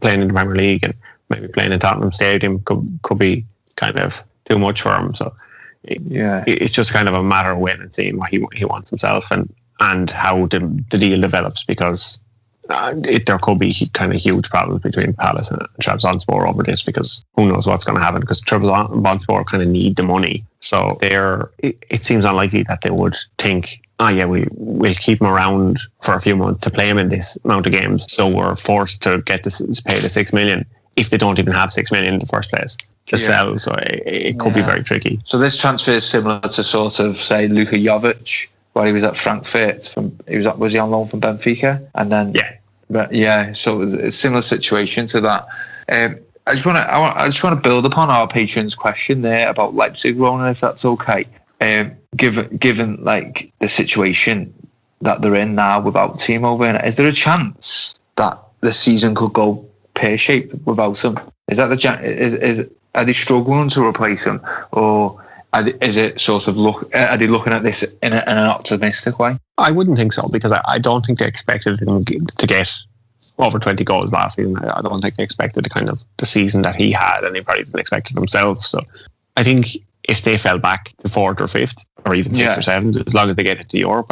playing in the Premier League and maybe playing in Tottenham Stadium could be kind of too much for him. So it's just kind of a matter of waiting and seeing what he wants himself and how the deal develops, because there could be kind of huge problems between Palace and Trabzonspor over this, because who knows what's going to happen, because Trabzonspor kind of need the money. So it seems unlikely that they would think, we'll keep him around for a few months to play him in this amount of games, so we're forced to pay the 6 million if they don't even have 6 million in the first place to sell. So it could be very tricky. So this transfer is similar to sort of, say, Luka Jovic, while he was at Frankfurt. Was he on loan from Benfica? And then so it was a similar situation to that. I just want to build upon our patron's question there about Leipzig, Ronan, if that's okay. Given like the situation that they're in now without Timo Werner, is there a chance that the season could go pear-shaped without him? Is that are they struggling to replace him, or is it sort of are they looking at this in an optimistic way? I wouldn't think so, because I don't think they expected him to get over 20 goals last season. I don't think they expected the season that he had, and they probably didn't expect it themselves. So I think if they fell back to 4th or 5th or even 6th or 7th, as long as they get into Europe,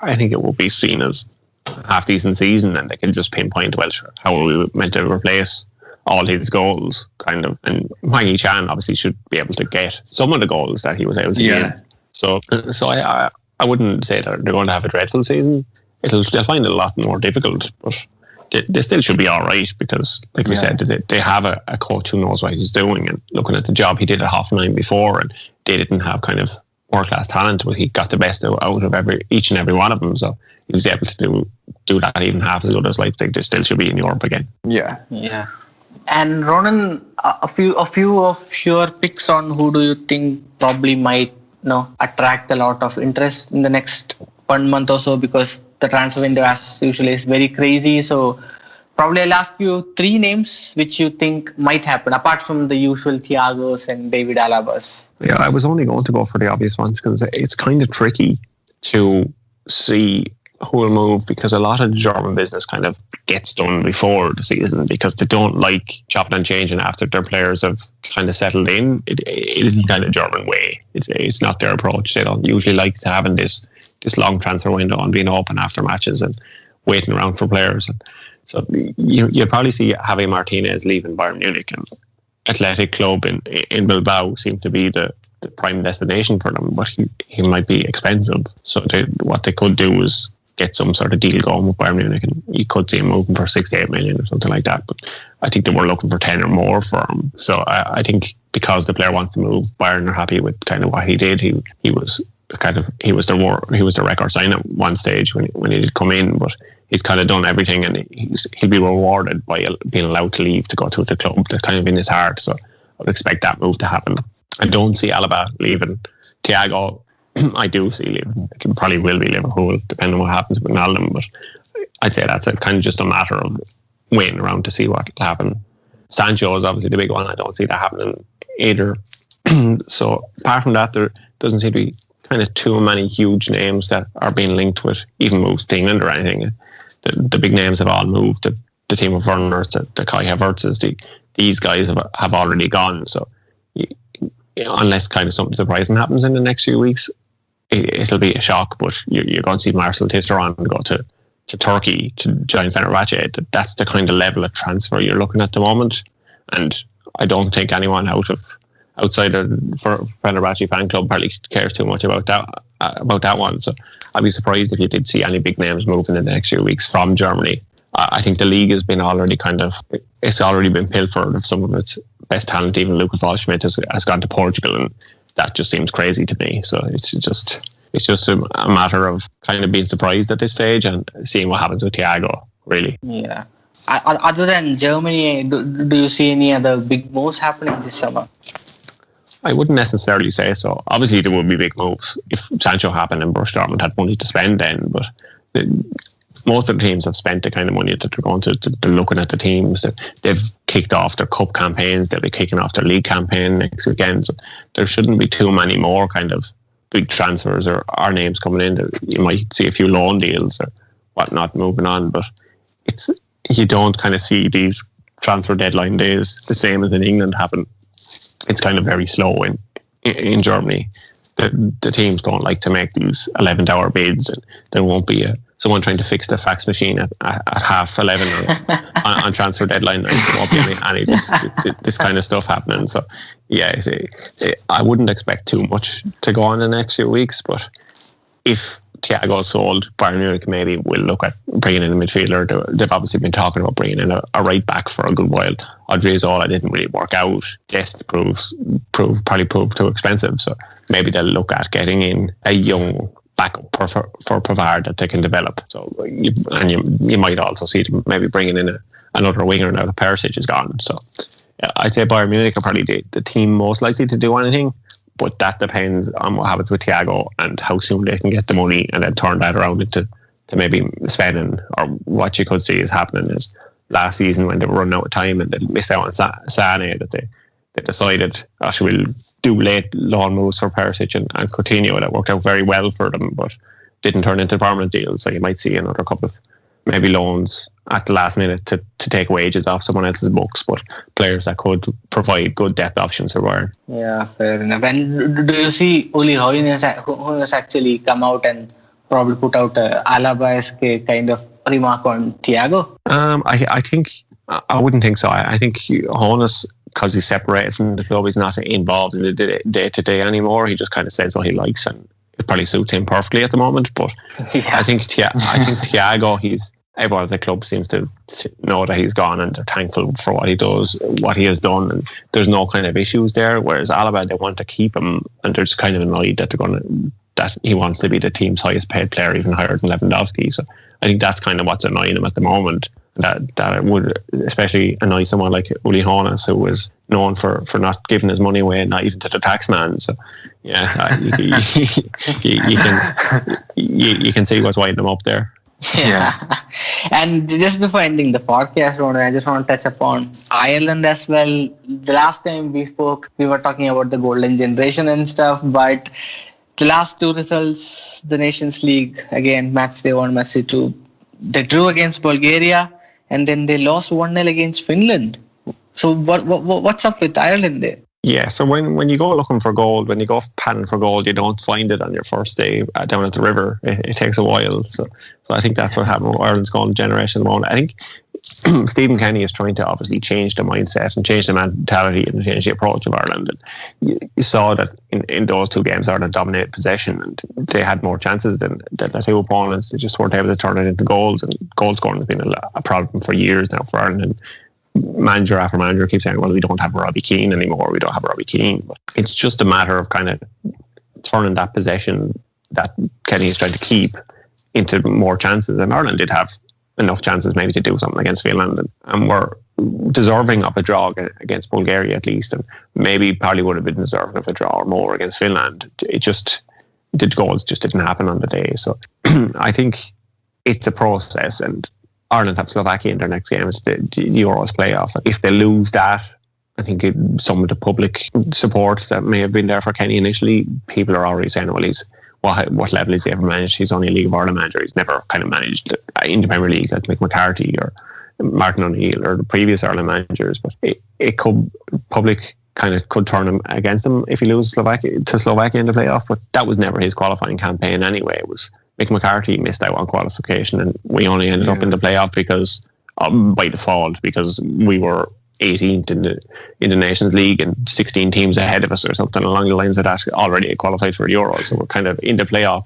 I think it will be seen as a half-decent season, and they can just pinpoint, how are we meant to replace all his goals, kind of. And Hwang Hee-chan obviously should be able to get some of the goals that he was able to get. So I wouldn't say that they're going to have a dreadful season. They'll find it a lot more difficult, but they still should be all right, because, like we said, they have a coach who knows what he's doing. And looking at the job he did at Hoffenheim before, and they didn't have kind of world-class talent, but he got the best out of each and every one of them. So he was able to do that even half as good as Leipzig. They still should be in Europe again. Yeah. And Ronan, a few of your picks on who do you think probably might attract a lot of interest in the next 1 month or so, because the transfer window as usually is very crazy. So probably I'll ask you 3 names which you think might happen, apart from the usual Thiagos and David Alabas. Yeah, I was only going to go for the obvious ones, because it's kind of tricky to see who will move, because a lot of the German business kind of gets done before the season, because they don't like chopping and changing after their players have kind of settled in. It isn't kind of German way. It's not their approach. They don't usually like to having this long transfer window and being open after matches and waiting around for players. And so you'll probably see Javi Martinez leaving Bayern Munich, and Athletic Club in Bilbao seem to be the prime destination for them, but he might be expensive. So what they could do is get some sort of deal going with Bayern Munich, and you could see him moving for 6 to 8 million or something like that. But I think they were looking for 10 or more for him. So I think because the player wants to move, Bayern are happy with kind of what he did. He was the record sign at one stage when he did come in, but he's kind of done everything, and he'll be rewarded by being allowed to leave to go to the club that's kind of in his heart. So I would expect that move to happen. I don't see Alaba leaving. Thiago, I do see leaving. It probably will be Liverpool, depending on what happens with Ronaldo. But I'd say that's kind of just a matter of waiting around to see what will happen. Sancho is obviously the big one. I don't see that happening either. So apart from that, there doesn't seem to be kind of too many huge names that are being linked with even moves to England or anything. The big names have all moved. The team of Werners, the Kai Havertzes, these guys have already gone. So unless kind of something surprising happens in the next few weeks, it'll be a shock. But you're going to see Marcel Tisserand go to Turkey to join Fenerbahce. That's the kind of level of transfer you're looking at the moment. And I don't think anyone outside of Fenerbahce fan club probably cares too much about that one. So I'd be surprised if you did see any big names moving in the next few weeks from Germany. I think the league has been already been pilfered of some of its best talent. Even Lucas Waldschmidt has gone to Portugal, and that just seems crazy to me. So it's just a matter of kind of being surprised at this stage and seeing what happens with Thiago, really. Yeah. Other than Germany, do you see any other big moves happening this summer? I wouldn't necessarily say so. Obviously, there would be big moves if Sancho happened and Borussia Dortmund had money to spend then, but most of the teams have spent the kind of money that they're going to. They're looking at the teams that they've kicked off their cup campaigns. They'll be kicking off their league campaign next weekend. So there shouldn't be too many more kind of big transfers or our names coming in. You might see a few loan deals or whatnot moving on, but you don't kind of see these transfer deadline days the same as in England happen. It's kind of very slow in Germany. The teams don't like to make these 11th-hour bids, and there won't be someone trying to fix the fax machine at 11:30 on transfer deadline night. There won't be any this kind of stuff happening. So, yeah, I wouldn't expect too much to go on in the next few weeks. But if Thiago sold, Bayern Munich maybe will look at bringing in a midfielder. They've obviously been talking about bringing in a right back for a good while. Odriozola didn't really work out. Dest probably proved too expensive. So maybe they'll look at getting in a young backup for Pavard that they can develop. So you might also see them maybe bringing in another winger now that Perisic is gone. So I'd say Bayern Munich are probably the team most likely to do anything. But that depends on what happens with Thiago and how soon they can get the money and then turn that around into maybe spending. Or what you could see is happening is last season when they were running out of time and they missed out on Sané, that they decided, we'll do late loan moves for Perisic and Coutinho. That worked out very well for them, but didn't turn into permanent deals. So you might see another couple of maybe loans at the last minute to take wages off someone else's books, but players that could provide good depth options for Bayern. Yeah, fair enough. And do you see Uli Hoeneß actually come out and probably put out a Alaba-esque kind of remark on Thiago? I think I wouldn't think so. I think Hoeneß, because he's separated from the club, he's not involved in the day-to-day anymore. He just kind of says what he likes, and it probably suits him perfectly at the moment. But yeah. I think Thiago, everyone at the club seems to know that he's gone and they're thankful for what he has done, and there's no kind of issues there. Whereas Alaba, they want to keep him, and they're just kind of annoyed that he wants to be the team's highest paid player, even higher than Lewandowski. So I think that's kind of what's annoying him at the moment. That it would especially annoy someone like Uli Hoeneß, who was known for not giving his money away, not even to the tax man. So yeah, you can see what's winding him up there. Yeah. And just before ending the podcast, Ronan, I just want to touch upon Ireland as well. The last time we spoke, we were talking about the golden generation and stuff, but the last two results, the Nations League, again, match day 1, match day 2, they drew against Bulgaria, and then they lost 1-0 against Finland. So what's up with Ireland there? Yeah, so when you go looking for gold, when you go panning for gold, you don't find it on your first day down at the river. It takes a while. So I think that's what happened with Ireland's golden generation at the moment. I think Stephen Kenny is trying to obviously change the mindset and change the mentality and change the approach of Ireland. And you saw that in those two games, Ireland dominated possession and they had more chances than the two opponents. They just weren't able to turn it into goals, and goal scoring has been a problem for years now for Ireland. And manager after manager keeps saying, well, we don't have Robbie Keane anymore. We don't have Robbie Keane. But it's just a matter of kind of turning that possession that Kenny is trying to keep into more chances. And Ireland did have enough chances maybe to do something against Finland, and were deserving of a draw against Bulgaria at least, and maybe probably would have been deserving of a draw or more against Finland. The goals just didn't happen on the day. So I think it's a process, and Ireland have Slovakia in their next game. It's the Euros playoff. If they lose that, I think some of the public support that may have been there for Kenny initially, people are already saying, well, what level has he ever managed? He's only a League of Ireland manager. He's never kind of managed in the Premier League like Mick McCarthy or Martin O'Neill or the previous Ireland managers. But public kind of could turn him against him if he loses to Slovakia in the playoff. But that was never his qualifying campaign anyway. It was Mick McCarthy missed out on qualification, and we only ended up in the playoff because by default, because we were 18th in the Nations League and 16 teams ahead of us or something along the lines of that already qualified for Euros. So we're kind of in the playoff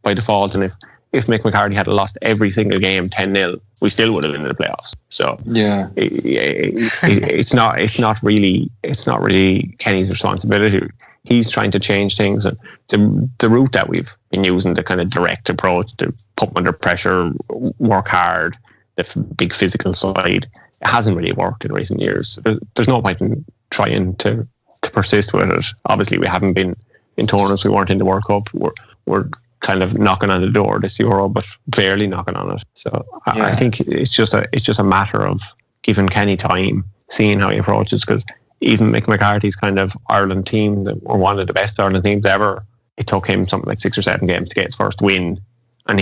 by default. And if Mick McCarthy had lost every single game 10-0, we still would have been in the playoffs. So yeah, it's not really Kenny's responsibility. He's trying to change things, and the route that we've been using, the kind of direct approach to put them under pressure, work hard, the big physical side, it hasn't really worked in recent years. There's no point in trying to persist with it. Obviously, we haven't been in tournaments. We weren't in the World Cup. We're kind of knocking on the door this Euro, but barely knocking on it. So I think it's just a matter of giving Kenny time, seeing how he approaches, because even Mick McCarthy's kind of Ireland team, that were one of the best Ireland teams ever, it took him something like 6 or 7 games to get his first win. And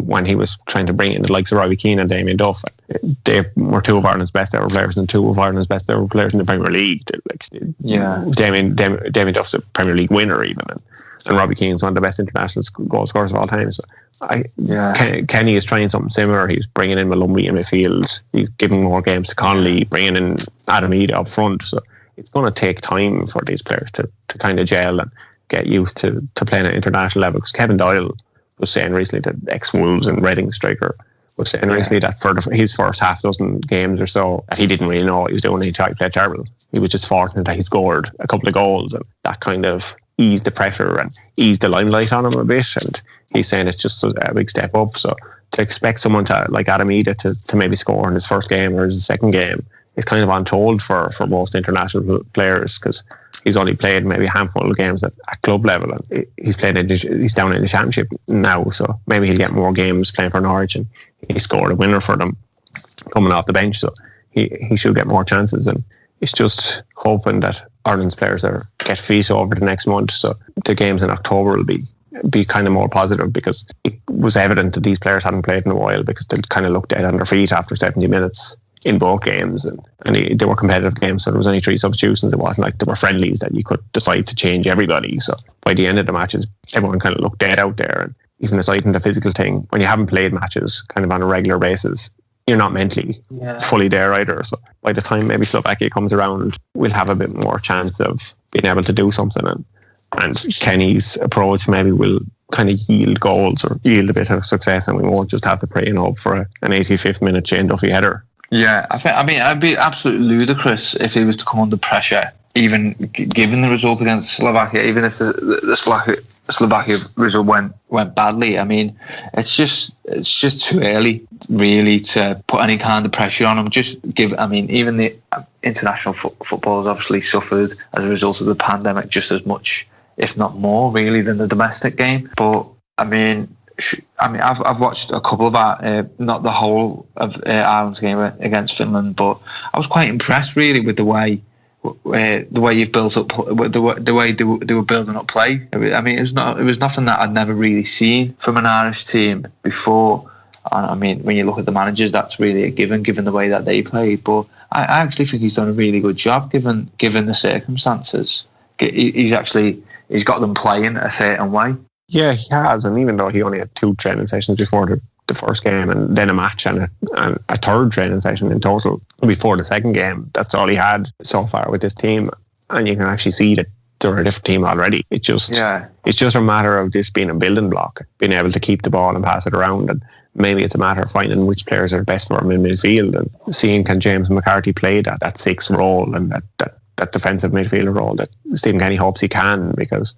when he was trying to bring in the likes of Robbie Keane and Damien Duff, they were 2 of Ireland's best ever players and 2 of Ireland's best ever players in the Premier League. Damien Duff's a Premier League winner even, and Robbie Keane's one of the best international goal scorers of all time. So Kenny is trying something similar. He's bringing in Malumbi in midfield. He's giving more games to Connolly, bringing in Adam Ida up front. So it's going to take time for these players to kind of gel and get used to playing at international level. Because Kevin Doyle was saying recently, that ex-Wolves and Reading striker was saying recently that for his first half dozen games or so, he didn't really know what he was doing. He tried to play terrible. He was just fortunate that he scored a couple of goals, and that kind of eased the pressure and eased the limelight on him a bit. And he's saying it's just a big step up. So to expect someone like Adam Ida to maybe score in his first game or his second game is kind of untold for most international players, because he's only played maybe a handful of games at club level, and he's down in the Championship now, so maybe he'll get more games playing for Norwich, and he scored a winner for them coming off the bench, so he should get more chances. And it's just hoping that Ireland's players get fit over the next month, so the games in October will be kind of more positive, because it was evident that these players hadn't played in a while, because they kind of looked dead on their feet after 70 minutes in both games, and they were competitive games, so there was only 3 substitutions. It wasn't like there were friendlies that you could decide to change everybody. So by the end of the matches, everyone kind of looked dead out there. And even aside from the physical thing, when you haven't played matches kind of on a regular basis, you're not mentally fully there either. So by the time maybe Slovakia comes around, we'll have a bit more chance of being able to do something, and Kenny's approach maybe will kind of yield goals or yield a bit of success, and we won't just have to pray and hope for an 85th minute Shane Duffy header. Yeah, I mean, it'd be absolutely ludicrous if he was to come under pressure, even given the result against Slovakia, even if the Slovakia result went badly. I mean, it's just too early, really, to put any kind of pressure on him. Even the international football has obviously suffered as a result of the pandemic just as much, if not more, really, than the domestic game. But I've watched a couple of not the whole of Ireland's game against Finland, but I was quite impressed really with the way you've built up, the way they were building up play. I mean, it was nothing that I'd never really seen from an Irish team before. I mean, when you look at the managers, that's really a given the way that they played. But I actually think he's done a really good job given the circumstances. He's got them playing a certain way. Yeah, he has, and even though he only had 2 training sessions before the first game, and then a match and a third training session in total before the second game, that's all he had so far with this team, and you can actually see that they're a different team already. It's just a matter of this being a building block, being able to keep the ball and pass it around, and maybe it's a matter of finding which players are best for him in midfield, and seeing can James McCarthy play that 6 role and that defensive midfielder role that Stephen Kenny hopes he can, because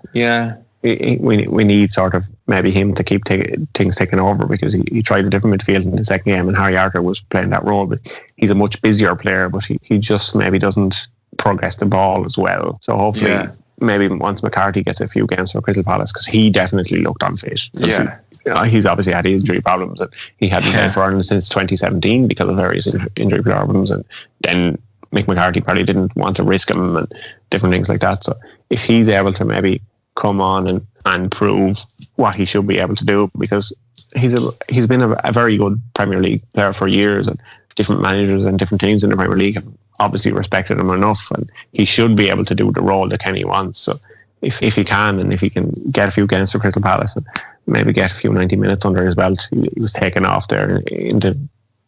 we need sort of maybe him to keep things taking over, because he tried a different midfield in the second game and Harry Arter was playing that role, but he's a much busier player, but he just maybe doesn't progress the ball as well. So hopefully maybe once McCarthy gets a few games for Crystal Palace, because he definitely looked unfit. He's obviously had injury problems, and he hadn't played for Ireland since 2017 because of various injury problems, and then Mick McCarthy probably didn't want to risk him and different things like that. So if he's able to maybe come on and prove what he should be able to do, because he's been a very good Premier League player for years, and different managers and different teams in the Premier League have obviously respected him enough, and he should be able to do the role that Kenny wants. So if he can, and if he can get a few games for Crystal Palace and maybe get a few 90 minutes under his belt, he was taken off there into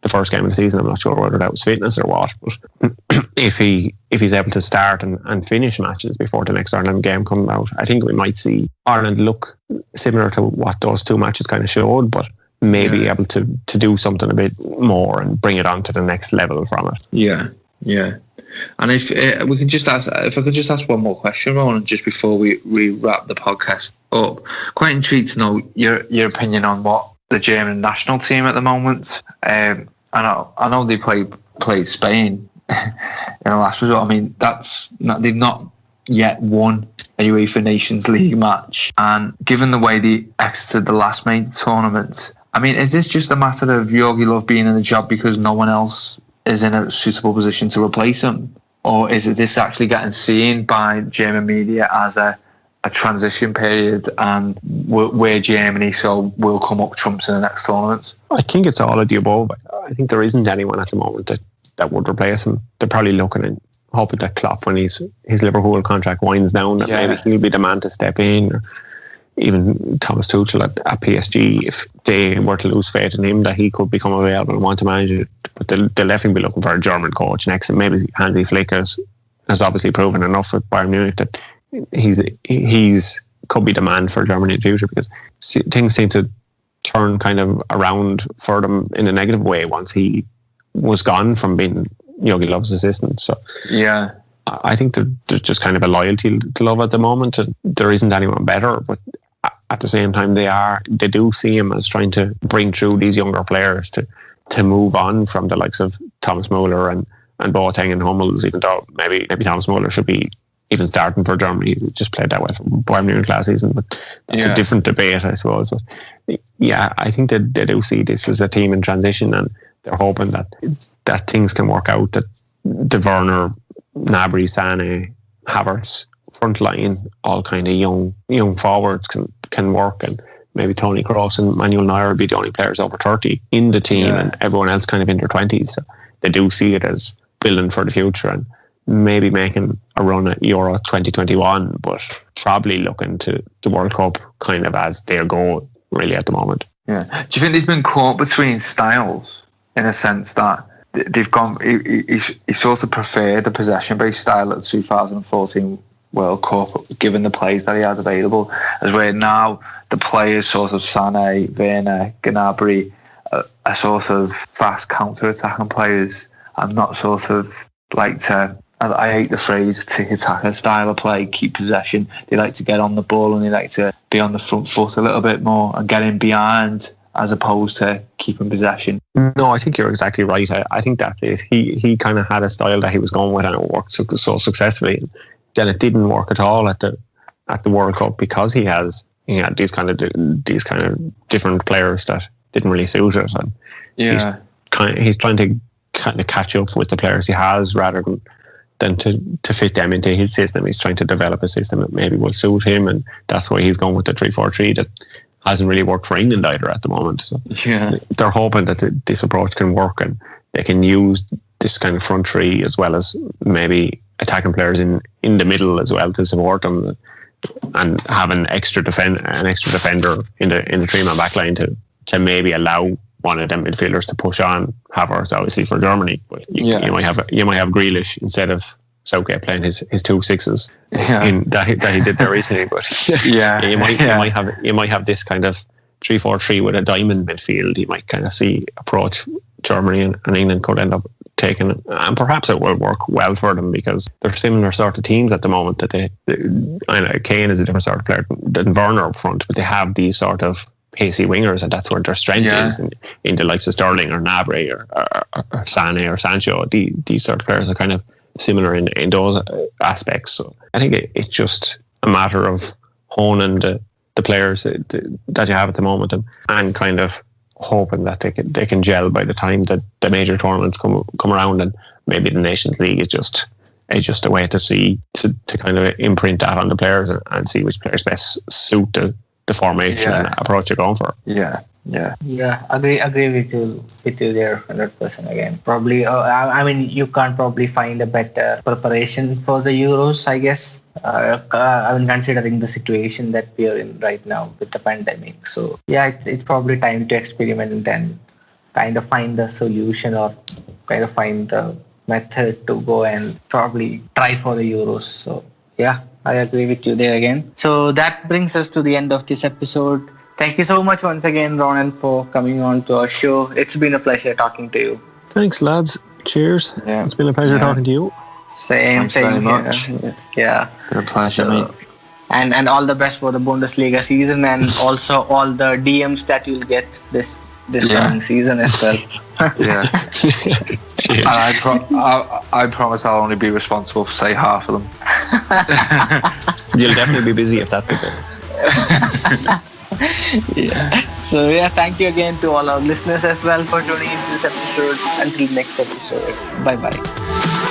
the first game of the season. I'm not sure whether that was fitness or what, but if he's able to start and finish matches before the next Ireland game comes out, I think we might see Ireland look similar to what those 2 matches kind of showed, but maybe able to do something a bit more and bring it on to the next level from it. Yeah. And if I could just ask one more question, Ronan, just before we wrap the podcast up. Quite intrigued to know your opinion on what the German national team at the moment. I know they played Spain in the last result. I mean, they've not yet won a UEFA Nations League match. And given the way they exited the last main tournament, I mean, is this just a matter of Jogi Löw being in the job because no one else is in a suitable position to replace him? Or is it this actually getting seen by German media as a transition period, and where Germany will come up trumps in the next tournament? I think it's all of the above. I think there isn't anyone at the moment that would replace him. They're probably looking and hoping that Klopp, when his Liverpool contract winds down, that maybe he'll be the man to step in, or even Thomas Tuchel at PSG, if they were to lose faith in him, that he could become available and want to manage it. But they'll definitely be looking for a German coach next, and maybe Hansi Flick has obviously proven enough with Bayern Munich that he's could be the man for Germany in the future, because things seem to turn kind of around for them in a negative way once he was gone from being Jogi Löw's assistant. So yeah, I think there's just kind of a loyalty to Löw at the moment, and there isn't anyone better. But at the same time, they do see him as trying to bring through these younger players to move on from the likes of Thomas Muller and Boateng and Hummels, even though maybe Thomas Muller should be even starting for Germany. He just played that well for Bayern Munich last season, but that's a different debate, I suppose. But yeah, I think that they do see this as a team in transition, and they're hoping that things can work out, that the Werner, Gnabry, Sané, Havertz front line, all kind of young forwards can work, and maybe Toni Kroos and Manuel Neuer will be the only players over 30 in the team, and everyone else kind of in their 20s. So they do see it as building for the future, and maybe making a run at Euro 2021, but probably looking to the World Cup kind of as their goal really at the moment. Yeah. Do you think they've been caught between styles, in a sense that they've gone, he sort of preferred the possession-based style at the 2014 World Cup, given the players that he has available, as where now the players sort of Sané, Werner, Gnabry are sort of fast counter-attacking players, and not sort of like to, I hate the phrase tiki-taka style of play, keep possession. They like to get on the ball, and they like to be on the front foot a little bit more and get in behind, as opposed to keeping possession. No, I think you're exactly right. I think that's it. He kind of had a style that he was going with, and it worked so successfully. Then it didn't work at all at the World Cup, because he had these kind of different players that didn't really suit it, and he's trying to kind of catch up with the players he has rather than to fit them into his system. He's trying to develop a system that maybe will suit him, and that's why he's going with the 3-4-3 that hasn't really worked for England either at the moment. So they're hoping that this approach can work, and they can use this kind of front three as well as maybe attacking players in the middle as well to support them, and have an extra defender in the three-man back line to maybe allow one of them midfielders to push on. Havertz obviously for Germany, but you might have Grealish instead of Southgate playing his 2-6s that he did there recently. But you might have this kind of 3-4-3 with a diamond midfield. You might kind of see approach Germany and England could end up taking it, and perhaps it will work well for them, because they're similar sort of teams at the moment. That I know Kane is a different sort of player than Werner up front, but they have these sort of pacey wingers, and that's where their strength is in the likes of Sterling or Gnabry or Sané or Sancho. These sort of players are kind of similar in those aspects. So I think it's just a matter of honing the players that you have at the moment, and kind of hoping that they can gel by the time that the major tournaments come around, and maybe the Nations League is just a way to kind of imprint that on the players and see which players best suit the formation and approach you're going for. Yeah, agree with you there 100% again. Probably, I mean, you can't probably find a better preparation for the Euros, I guess. I mean, considering the situation that we are in right now with the pandemic. So yeah, it's probably time to experiment and kind of find the solution, or kind of find the method to go and probably try for the Euros. So yeah, I agree with you there again. So that brings us to the end of this episode. Thank you so much once again, Ronan, for coming on to our show. It's been a pleasure talking to you. Thanks, lads. Cheers. Yeah. It's been a pleasure talking to you. Same very much. Yeah. Been a pleasure, mate. And all the best for the Bundesliga season, and also all the DMs that you'll get this this coming season as well. Yeah. And I promise I'll only be responsible for say half of them. You'll definitely be busy if that's the case. Yeah. So yeah, thank you again to all our listeners as well for tuning into this episode. Until next episode, bye bye.